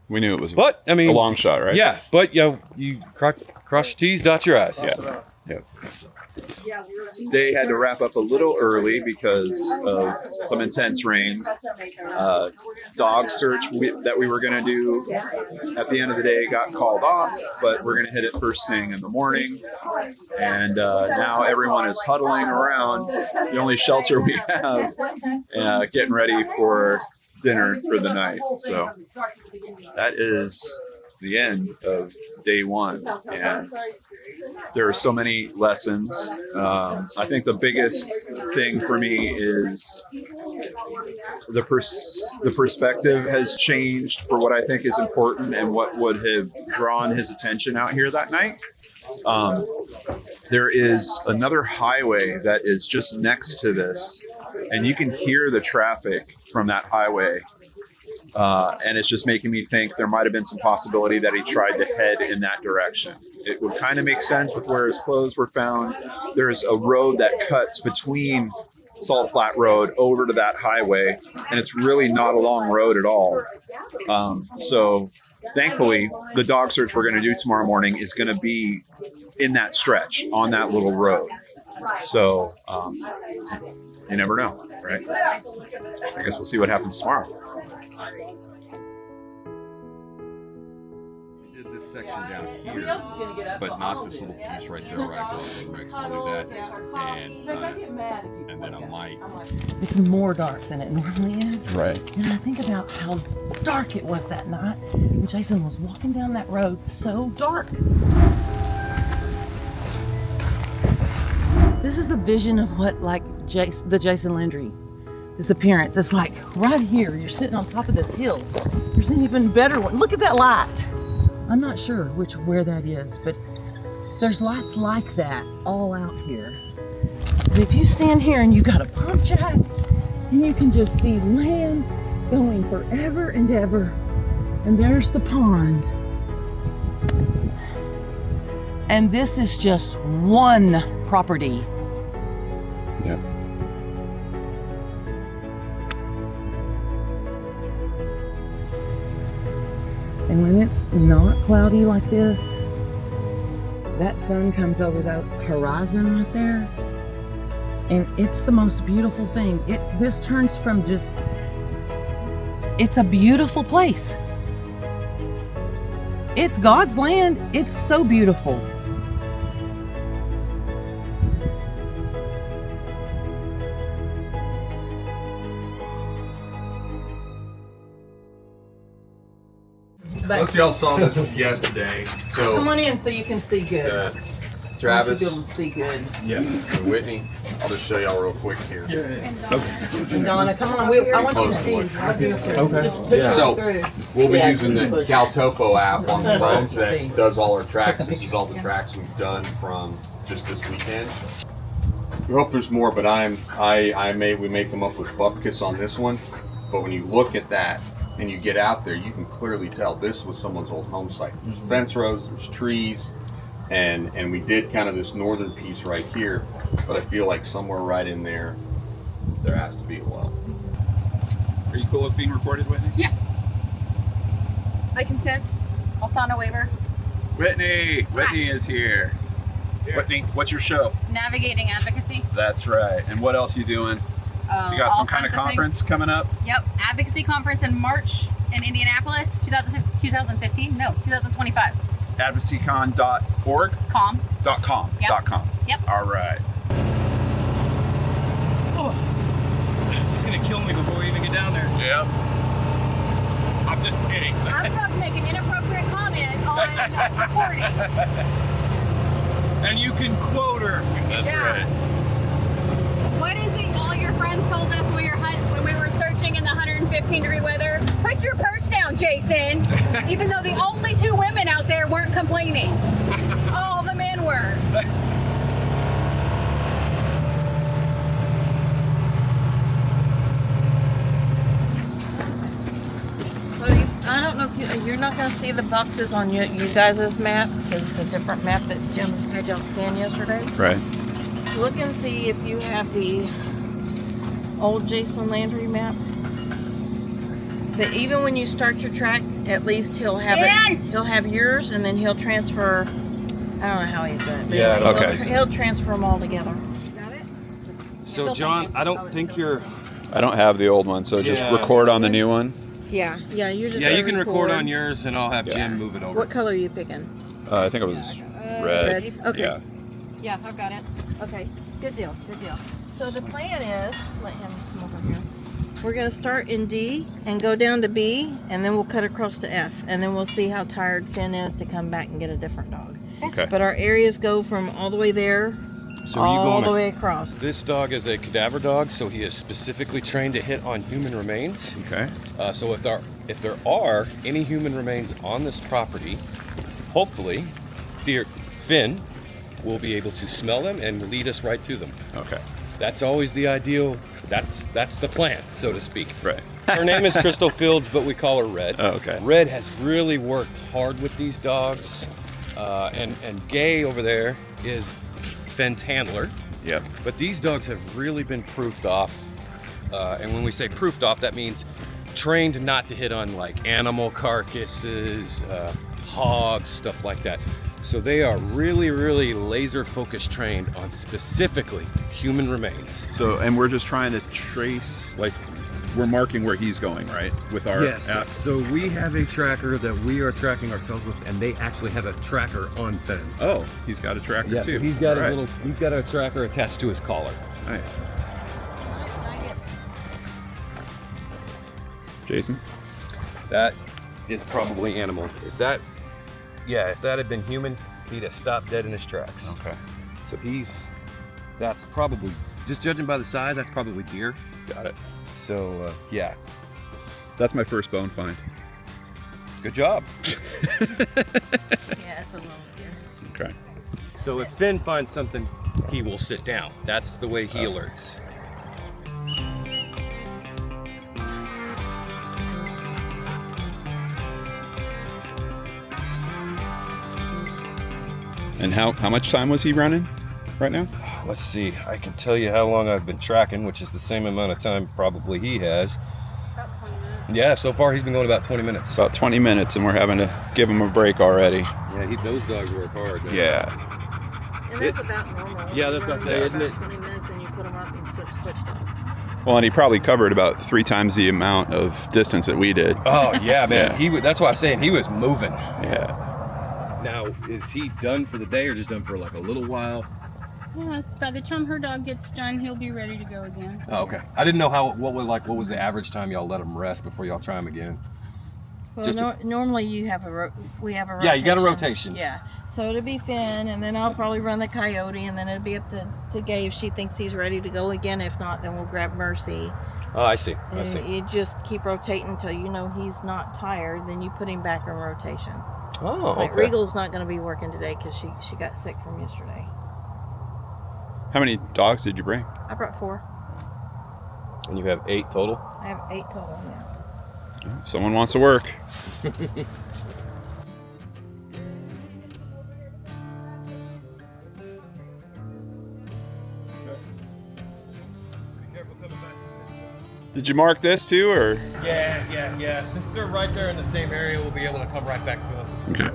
we knew it was but, I mean, a long shot, right? Yeah, but you cross your T's, dot your I's. Yeah. Yeah. They had to wrap up a little early because of some intense rain. Dog search that we were going to do at the end of the day got called off, but we're going to hit it first thing in the morning. And now everyone is huddling around the only shelter we have, getting ready for dinner for the night. So that is the end of day one, and there are so many lessons. I think the biggest thing for me is the perspective has changed for what I think is important and what would have drawn his attention out here that night. There is another highway that is just next to this, and you can hear the traffic from that highway. And it's just making me think there might have been some possibility that he tried to head in that direction. It would kind of make sense with where his clothes were found. There's a road that cuts between Salt Flat Road over to that highway, and it's really not a long road at all. So thankfully, the dog search we're going to do tomorrow morning is going to be in that stretch on that little road. So you never know, right? I guess we'll see what happens tomorrow. We did this section down here, but not this little piece right there where I go to Rick's. We'll do that, and then I might. It's more dark than it normally is. Right. And I think about how dark it was that night. And Jason was walking down that road so dark. This is the vision of what, like, the Jason Landry disappearance. It's like right here, you're sitting on top of this hill. There's an even better one. Look at that light. I'm not sure where that is, but there's lights like that all out here. But if you stand here and you got a pump jack, and you can just see land going forever and ever, and there's the pond. And this is just one property. Yeah. And when it's not cloudy like this, that sun comes over the horizon right there, and it's the most beautiful thing. This turns from just, it's a beautiful place. It's God's land. It's so beautiful. Most of y'all saw this yesterday. So Come on in so you can see good. Travis, You be able to see good. yeah, and Whitney. I'll just show y'all real quick here. And Donna, come on. I want you to see. Okay. Just put it So through. we'll be Yeah, using just the push. CalTopo app on the phone See. that does all our tracks. This is all the tracks we've done from just this weekend. We hope there's more, but we make them up with bupkis on this one. But when you look at that and you get out there, you can clearly tell this was someone's old home site. There's fence rows, there's trees, and we did kind of this northern piece right here, but I feel like somewhere right in there has to be a well. Are you cool with being recorded, Whitney? Yeah. I consent. I'll sign a waiver. Whitney is here. Whitney, what's your show? Navigating advocacy. That's right. And what else you doing? You got all some kind of kinds of conference things. coming up? Yep. Advocacy conference in March in Indianapolis, 2025. advocacycon.org? Com. .com. Yep. .com. Yep. All right. She's gonna kill me before we even get down there. Yep. I'm just kidding. I'm about to make an inappropriate comment on recording. And you can quote her. That's Yeah. right. What is it all your friends told us when we were searching in the 115-degree weather? Put your purse down, Jason. Even though the only two women out there weren't complaining. All the men were. So I don't know if you're not going to see the boxes on you guys' map because it's a different map that Jim had y'all scan yesterday. Right. Look and see if you have the old Jason Landry map. But even when you start your track, at least he'll have it. He'll have yours, and then he'll transfer. I don't know how he's doing it. But Yeah, anyway, he'll transfer them all together. So John, I don't think you're. I don't have the old one, so just record on the new one. Yeah, you're just. Yeah, you can record on yours, and I'll have Jim move it over. What color are you picking? I think it was red. Okay. Yeah. Yeah, I've got it. Okay, good deal, good deal. So the plan is, let him come over here. We're going to start in D and go down to B, and then we'll cut across to F, and then we'll see how tired Finn is to come back and get a different dog. Okay. But our areas go from all the way there, So all the way across. This dog is a cadaver dog, so he is specifically trained to hit on human remains. Okay. So if there are any human remains on this property, hopefully, Finn will be able to smell them and lead us right to them. Okay. That's always the ideal. That's the plan, so to speak. Right. Her name is Crystal Fields, but we call her Red. Oh, okay. Red has really worked hard with these dogs, and Gay over there is Finn's handler. Yep. But these dogs have really been proofed off, and when we say proofed off, that means trained not to hit on like animal carcasses, hogs, stuff like that. So they are really, really laser focused trained on specifically human remains. So, and we're just trying to trace, like, we're marking where he's going, right? With our app. So we have a tracker that we are tracking ourselves with, and they actually have a tracker on Finn. Oh, he's got a tracker too. So he's got All he's got a tracker attached to his collar. Nice. Jason? That is probably animal. If that had been human, he'd have stopped dead in his tracks. Okay. So that's probably, just judging by the size, that's probably deer. Got it. So yeah. That's my first bone find. Good job. Yeah, it's a little deer. Okay. So if Finn finds something, he will sit down. That's the way he alerts. And how much time was he running right now? Let's see, I can tell you how long I've been tracking, which is the same amount of time probably he has. About 20 minutes. Yeah, so far he's been going about 20 minutes. About 20 minutes, and we're having to give him a break already. Yeah, those dogs work hard, man. Yeah. And that's about normal. Yeah, that's what I say, isn't it? 20 minutes and you put them up and switch dogs. Well, and he probably covered about 3 times the amount of distance that we did. Oh, yeah, man. Yeah. That's why I'm saying he was moving. Yeah. Now, is he done for the day or just done for like a little while? Yeah, by the time her dog gets done, he'll be ready to go again. Oh, okay. I didn't know what was the average time y'all let him rest before y'all try him again. Well, normally we have a rotation. Yeah, you got a rotation. Yeah, so it'll be Finn, and then I'll probably run the Coyote, and then it'll be up to Gay if she thinks he's ready to go again. If not, then we'll grab Mercy. Oh, I see. I And see. you just keep rotating until you know he's not tired. Then you put him back in rotation. Oh, Like okay. Regal's not going to be working today because she got sick from yesterday. How many dogs did you bring? I brought 4. And you have 8 total? I have 8 total. Yeah. Someone wants to work. Did you mark this too, or? Yeah. Since they're right there in the same area, we'll be able to come right back to them. Okay.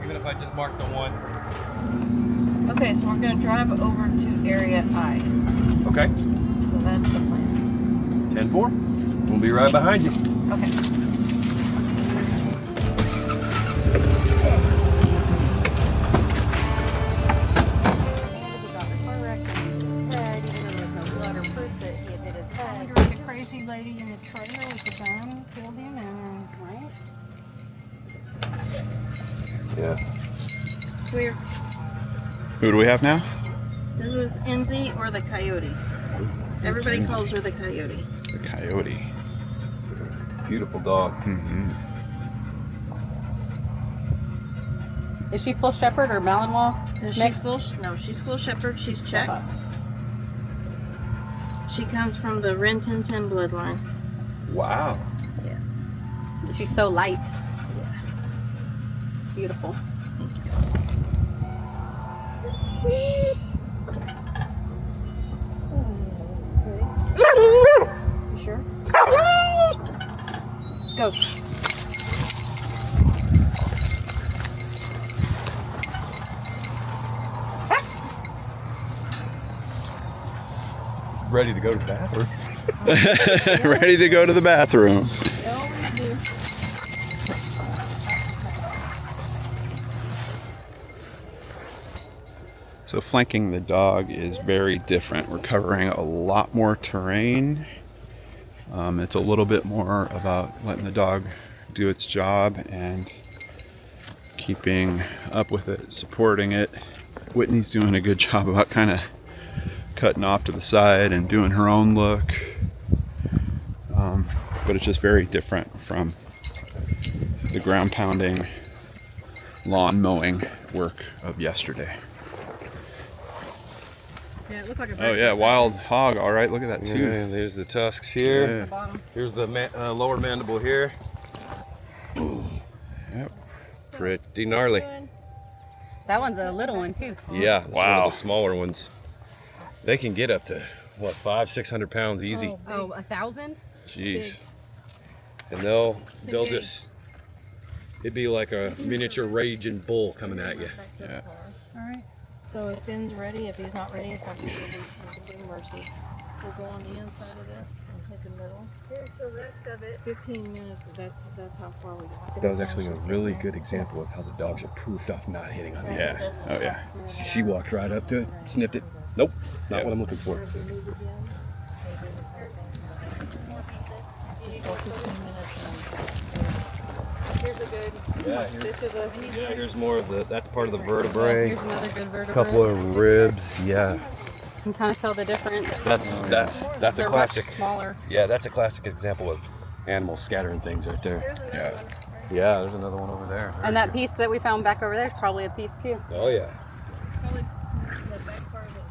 Even if I just mark the one. Okay, so we're going to drive over to area I. Okay. So that's the plan. 10-4. We'll be right behind you. Okay. The crazy lady in the trailer with the gun killed him, and right? Yeah. Weird. Who do we have now? This is Enzy or the Coyote. Everybody Enzy. calls her the Coyote. The Coyote. Beautiful dog. Mm-hmm. Is she full shepherd or Malinois? She's full shepherd. She's Czech. She comes from the Rin-Tin-Tin bloodline. Wow. Yeah. She's so light. Beautiful. You sure? Go. Ready to go to the bathroom. Ready to go to the bathroom. So flanking the dog is very different. We're covering a lot more terrain It's a little bit more about letting the dog do its job and keeping up with it, supporting it. Whitney's doing a good job about kind of cutting off to the side and doing her own look. But it's just very different from the ground pounding, lawn mowing work of yesterday. Yeah, it looked like a Oh yeah, wild hog. All right, look at that too. Yeah, there's the tusks here. Yeah. the bottom. Here's the lower mandible here. Yep. Pretty gnarly. That one's a little one too. Yeah, that's one Wow. of the smaller ones. They can get up to what, 500-600 pounds easy. Oh, 1,000? Jeez. And they'll just, it'd be like a miniature raging bull coming at you. Yeah. All right. So if Ben's ready, if he's not ready, it's not going to be mercy. We'll go on the inside of this and hit the middle. Here's the rest of it. 15 minutes. That's how far we got. That was actually a really good example of how the dogs are proofed off not hitting on Yeah. humans. Oh yeah. She walked right up to it, sniffed it. Nope, not what I'm looking for. Just go 15 minutes. Here's a good. Yeah, This is a. here's more of the, that's part of the vertebrae. Here's another good vertebrae. Couple of ribs, yeah. You can kind of tell the difference. That's a They're classic. much smaller. Yeah, that's a classic example of animals scattering things right there. Yeah. Yeah, there's another one over there. And that piece that we found back over there is probably a piece too. Oh yeah. Probably the back part of the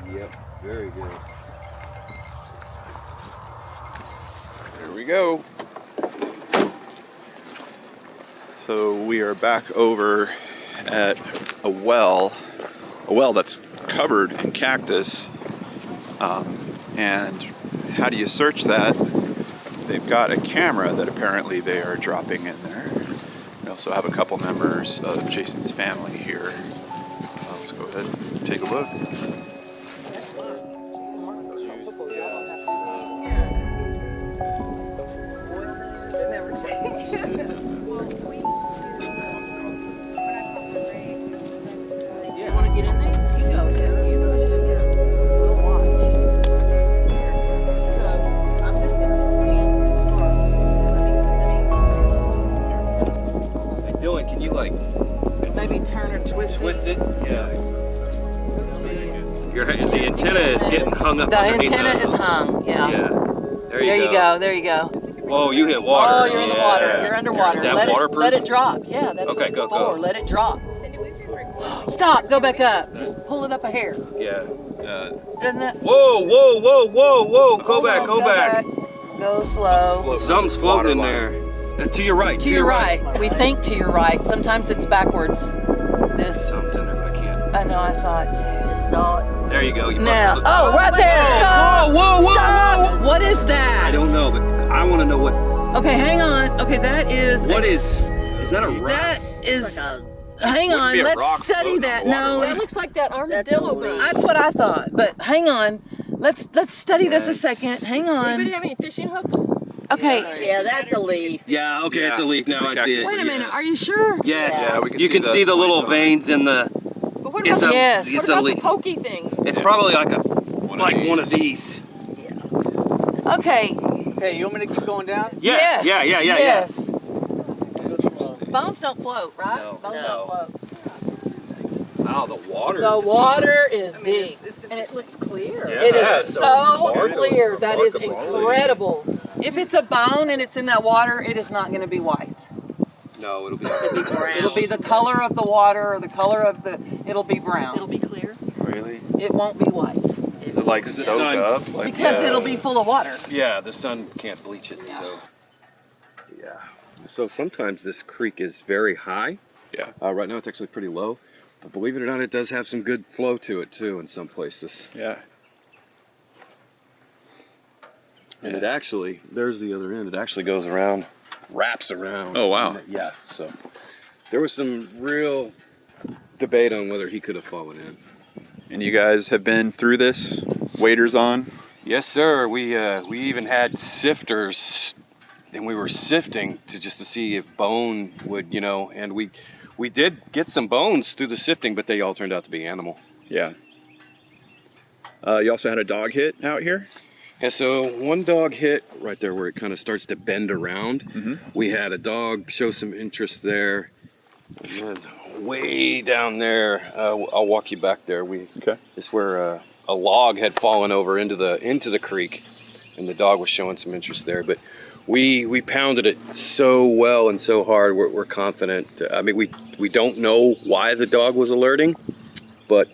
vertebrae. Yep, very good. Here we go. So we are back over at a well that's covered in cactus. And how do you search that? They've got a camera that apparently they are dropping in there. We also have a couple members of Jason's family here. Let's go ahead and take a look. You want to get in there? You go. We'll watch. So I'm just going to stand this far. Hey Dylan, can you like Maybe turn or twist it? Yeah. The antenna is getting hung up. The underneath antenna the- is hung, yeah. Yeah. There you go. There you go. Whoa, you hit water. Oh, you're in the water. Yeah. You're underwater. Is that let waterproof? Let it drop. Yeah, that's Okay, what it's go, for. go. Let it drop. Stop. Go back up. Just pull it up a hair. Yeah. Isn't that? Whoa! Go back. Go slow. Something's floating in there. To your right. To your right. We think to your right. Sometimes it's backwards. This. Something's in there. I can't. I know. I saw it too. Just saw it. There you go. You Now. busted Oh, right there. Stop. Whoa! Stop. What is that? I don't know, but I want to know what. Okay, hang on. Okay, that is. What is that? A rock? That is. Hang Wouldn't be on. a Let's rock study floating that. on the water, No, right? it looks like that armadillo bone. That's what I thought. But hang on. Let's study this a second. Hang on. Anybody have any fishing hooks? Okay. Yeah, that's a leaf. Yeah. Okay, it's a leaf now. I see it. Wait a minute. Are you sure? Yes. Yeah, we can you see can the see the little points on it. veins in the. But what It's about a. Yes. It's what a about leaf. the pokey thing? It's probably like a One of these. Okay. Okay, you want me to keep going down? Yeah. Yes. Yeah. Yes. Bones don't float, right? No. Bones No. don't float. Wow, the water. The water is deep. And it looks clear. Yeah, It yeah, is it's so remarkable. clear. That is Remarkable. incredible. If it's a bone and it's in that water, it is not going to be white. No, it'll be. It'll be the color of the water or the color of the. It'll be brown. It'll be clear. Really? It won't be white Is it like the soaked sun- up? Like, because it'll be full of water. Yeah, the sun can't bleach it, so. Yeah. So sometimes this creek is very high. Yeah. Right now it's actually pretty low, but believe it or not, it does have some good flow to it too in some places. Yeah. And it actually, there's the other end. It actually goes around, wraps around. Oh, wow. Yeah. So there was some real debate on whether he could have fallen in. And you guys have been through this? Waders on? Yes, sir. We even had sifters, and we were sifting to see if bone would, and we did get some bones through the sifting, but they all turned out to be animal. Yeah. You also had a dog hit out here? Yeah, so one dog hit right there where it kind of starts to bend around. We had a dog show some interest there. And then way down there, I'll walk you back there. It's where a log had fallen over into the creek, and the dog was showing some interest there. But we pounded it so well and so hard. We're confident. I mean, we don't know why the dog was alerting, but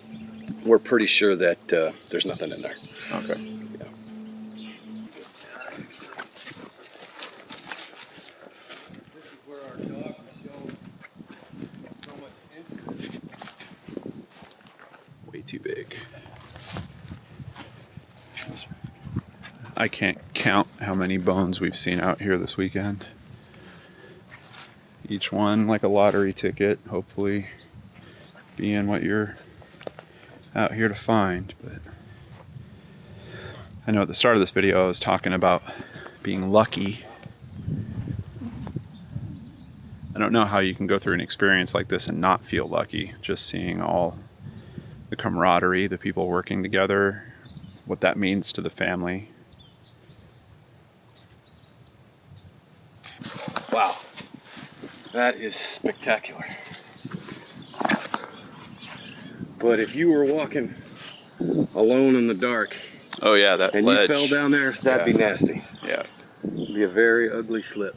we're pretty sure that there's nothing in there. Okay. Way too big. I can't count how many bones we've seen out here this weekend. Each one like a lottery ticket, hopefully being what you're out here to find. But I know at the start of this video I was talking about being lucky. I don't know how you can go through an experience like this and not feel lucky, just seeing all the camaraderie, the people working together, what that means to the family. Wow, that is spectacular. But if you were walking alone in the dark, oh yeah, that and ledge. you fell down there, that'd be nasty. Yeah, it'd be a very ugly slip.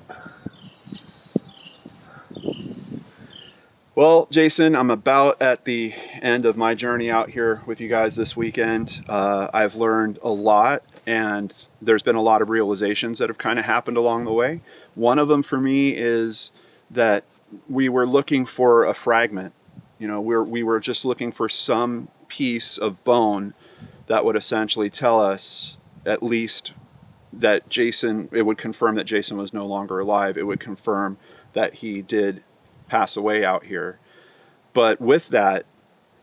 Well, Jason, I'm about at the end of my journey out here with you guys this weekend. I've learned a lot, and there's been a lot of realizations that have kind of happened along the way. One of them for me is that we were looking for a fragment. You know, we were just looking for some piece of bone that would essentially tell us at least that Jason, it would confirm that Jason was no longer alive. It would confirm that he did pass away out here. But with that,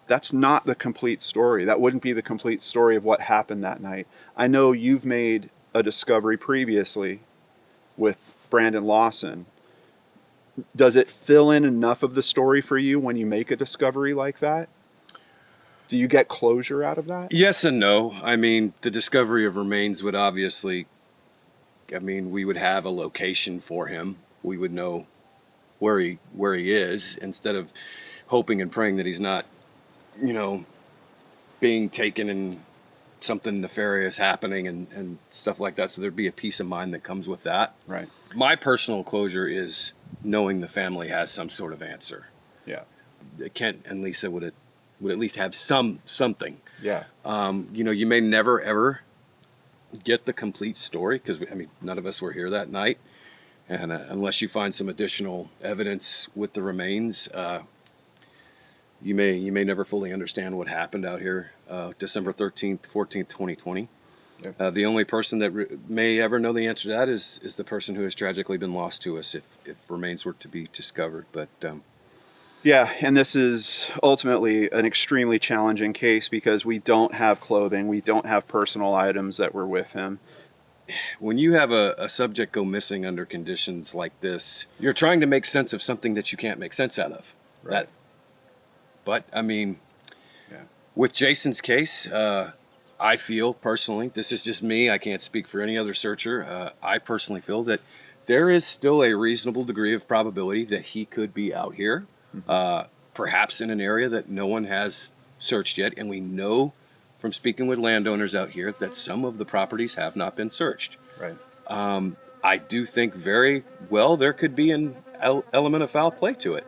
that's not the complete story. That wouldn't be the complete story of what happened that night. I know you've made a discovery previously with Brandon Lawson. Does it fill in enough of the story for you when you make a discovery like that? Do you get closure out of that? Yes and no. I mean, the discovery of remains would obviously, I mean, we would have a location for him. We would know where he is, instead of hoping and praying that he's not, you know, being taken and something nefarious happening and stuff like that. So there'd be a peace of mind that comes with that. Right. My personal closure is knowing the family has some sort of answer. Yeah. Kent and Lisa would at least have something. Yeah. You know, you may never ever get the complete story, because I mean, none of us were here that night. And unless you find some additional evidence with the remains, you may never fully understand what happened out here December 13th, 14th, 2020. Yep. The only person that may ever know the answer to that is the person who has tragically been lost to us if remains were to be discovered. But yeah, and this is ultimately an extremely challenging case because we don't have clothing, we don't have personal items that were with him. When you have a subject go missing under conditions like this, you're trying to make sense of something that you can't make sense out of. Right. But I mean, yeah. With Jason's case, I feel personally, this is just me, I can't speak for any other searcher, I personally feel that there is still a reasonable degree of probability that he could be out here, perhaps in an area that no one has searched yet, and we know from speaking with landowners out here that some of the properties have not been searched. Right. I do think very well there could be an element of foul play to it.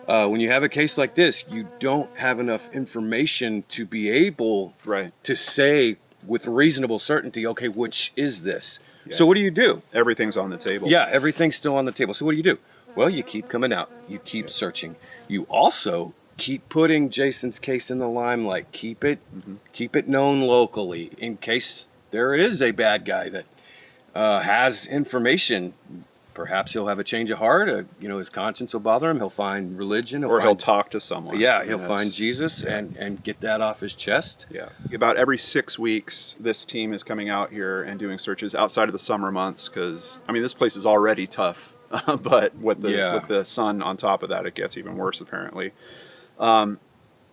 When you have a case like this, you don't have enough information to be able to say with reasonable certainty, okay, which is this? Yeah. So what do? Everything's on the table. Yeah, everything's still on the table. So what do? Well, you keep coming out. You keep searching. You also keep putting Jason's case in the limelight. Keep it known locally in case there is a bad guy that has information. Perhaps he'll have a change of heart. You know, his conscience will bother him. He'll find religion. He'll talk to someone. Yeah, he'll find Jesus and get that off his chest. Yeah. About every 6 weeks, this team is coming out here and doing searches outside of the summer months because, I mean, this place is already tough. But with the sun on top of that, it gets even worse, apparently.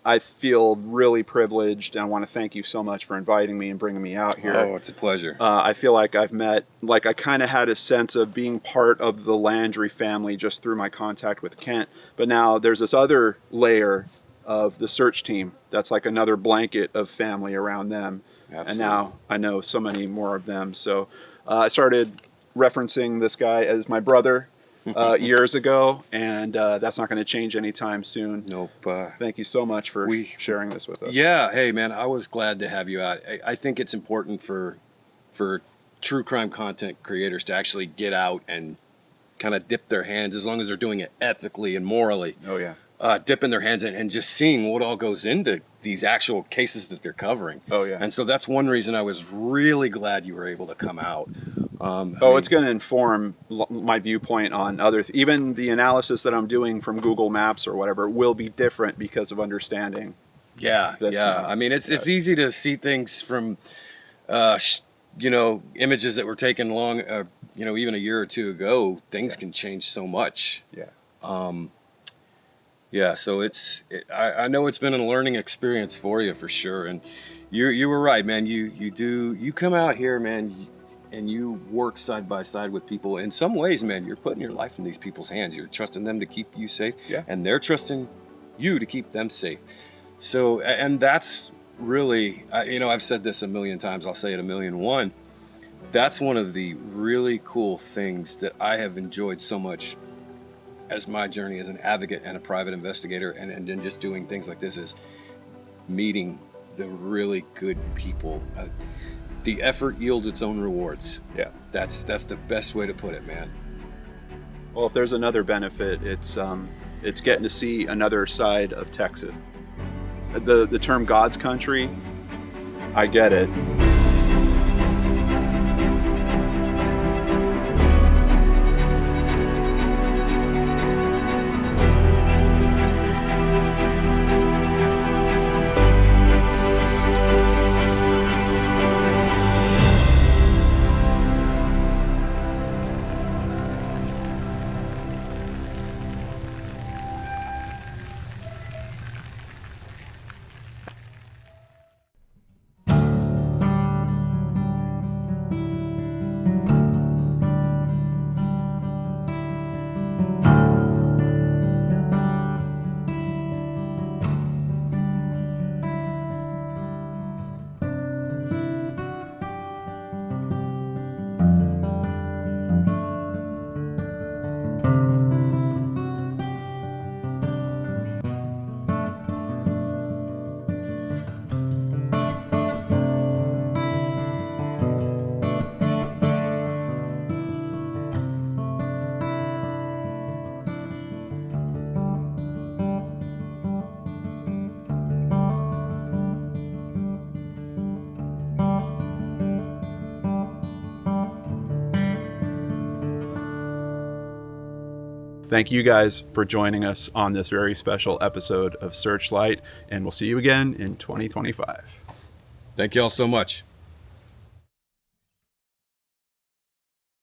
I feel really privileged, and I want to thank you so much for inviting me and bringing me out here. Oh, it's a pleasure. I feel like I kind of had a sense of being part of the Landry family just through my contact with Kent. But now there's this other layer of the search team that's like another blanket of family around them. Absolutely. And now I know so many more of them. So I started referencing this guy as my brother years ago, and that's not going to change anytime soon. Nope. Thank you so much for sharing this with us. Yeah, hey man, I was glad to have you out. I think it's important for true crime content creators to actually get out and kind of dip their hands, as long as they're doing it ethically and morally. Oh yeah. Dipping their hands in and just seeing what all goes into these actual cases that they're covering. Oh yeah. And so that's one reason I was really glad you were able to come out. It's going to inform my viewpoint on even the analysis that I'm doing from Google Maps or whatever will be different because of understanding. Yeah, I mean, it's easy to see things from, images that were taken long, even a year or two ago. Things can change so much. Yeah. So I know it's been a learning experience for you for sure, and you were right, man. You come out here, man, and you work side by side with people. In some ways, man, you're putting your life in these people's hands. You're trusting them to keep you safe, and they're trusting you to keep them safe. So, and that's really, I've said this a million times. I'll say it 1,000,001. That's one of the really cool things that I have enjoyed so much as my journey as an advocate and a private investigator, and then just doing things like this, is meeting the really good people. The effort yields its own rewards. Yeah, that's the best way to put it, man. Well, if there's another benefit, it's getting to see another side of Texas. The term God's country, I get it. Thank you guys for joining us on this very special episode of Searchlight, and we'll see you again in 2025. Thank you all so much.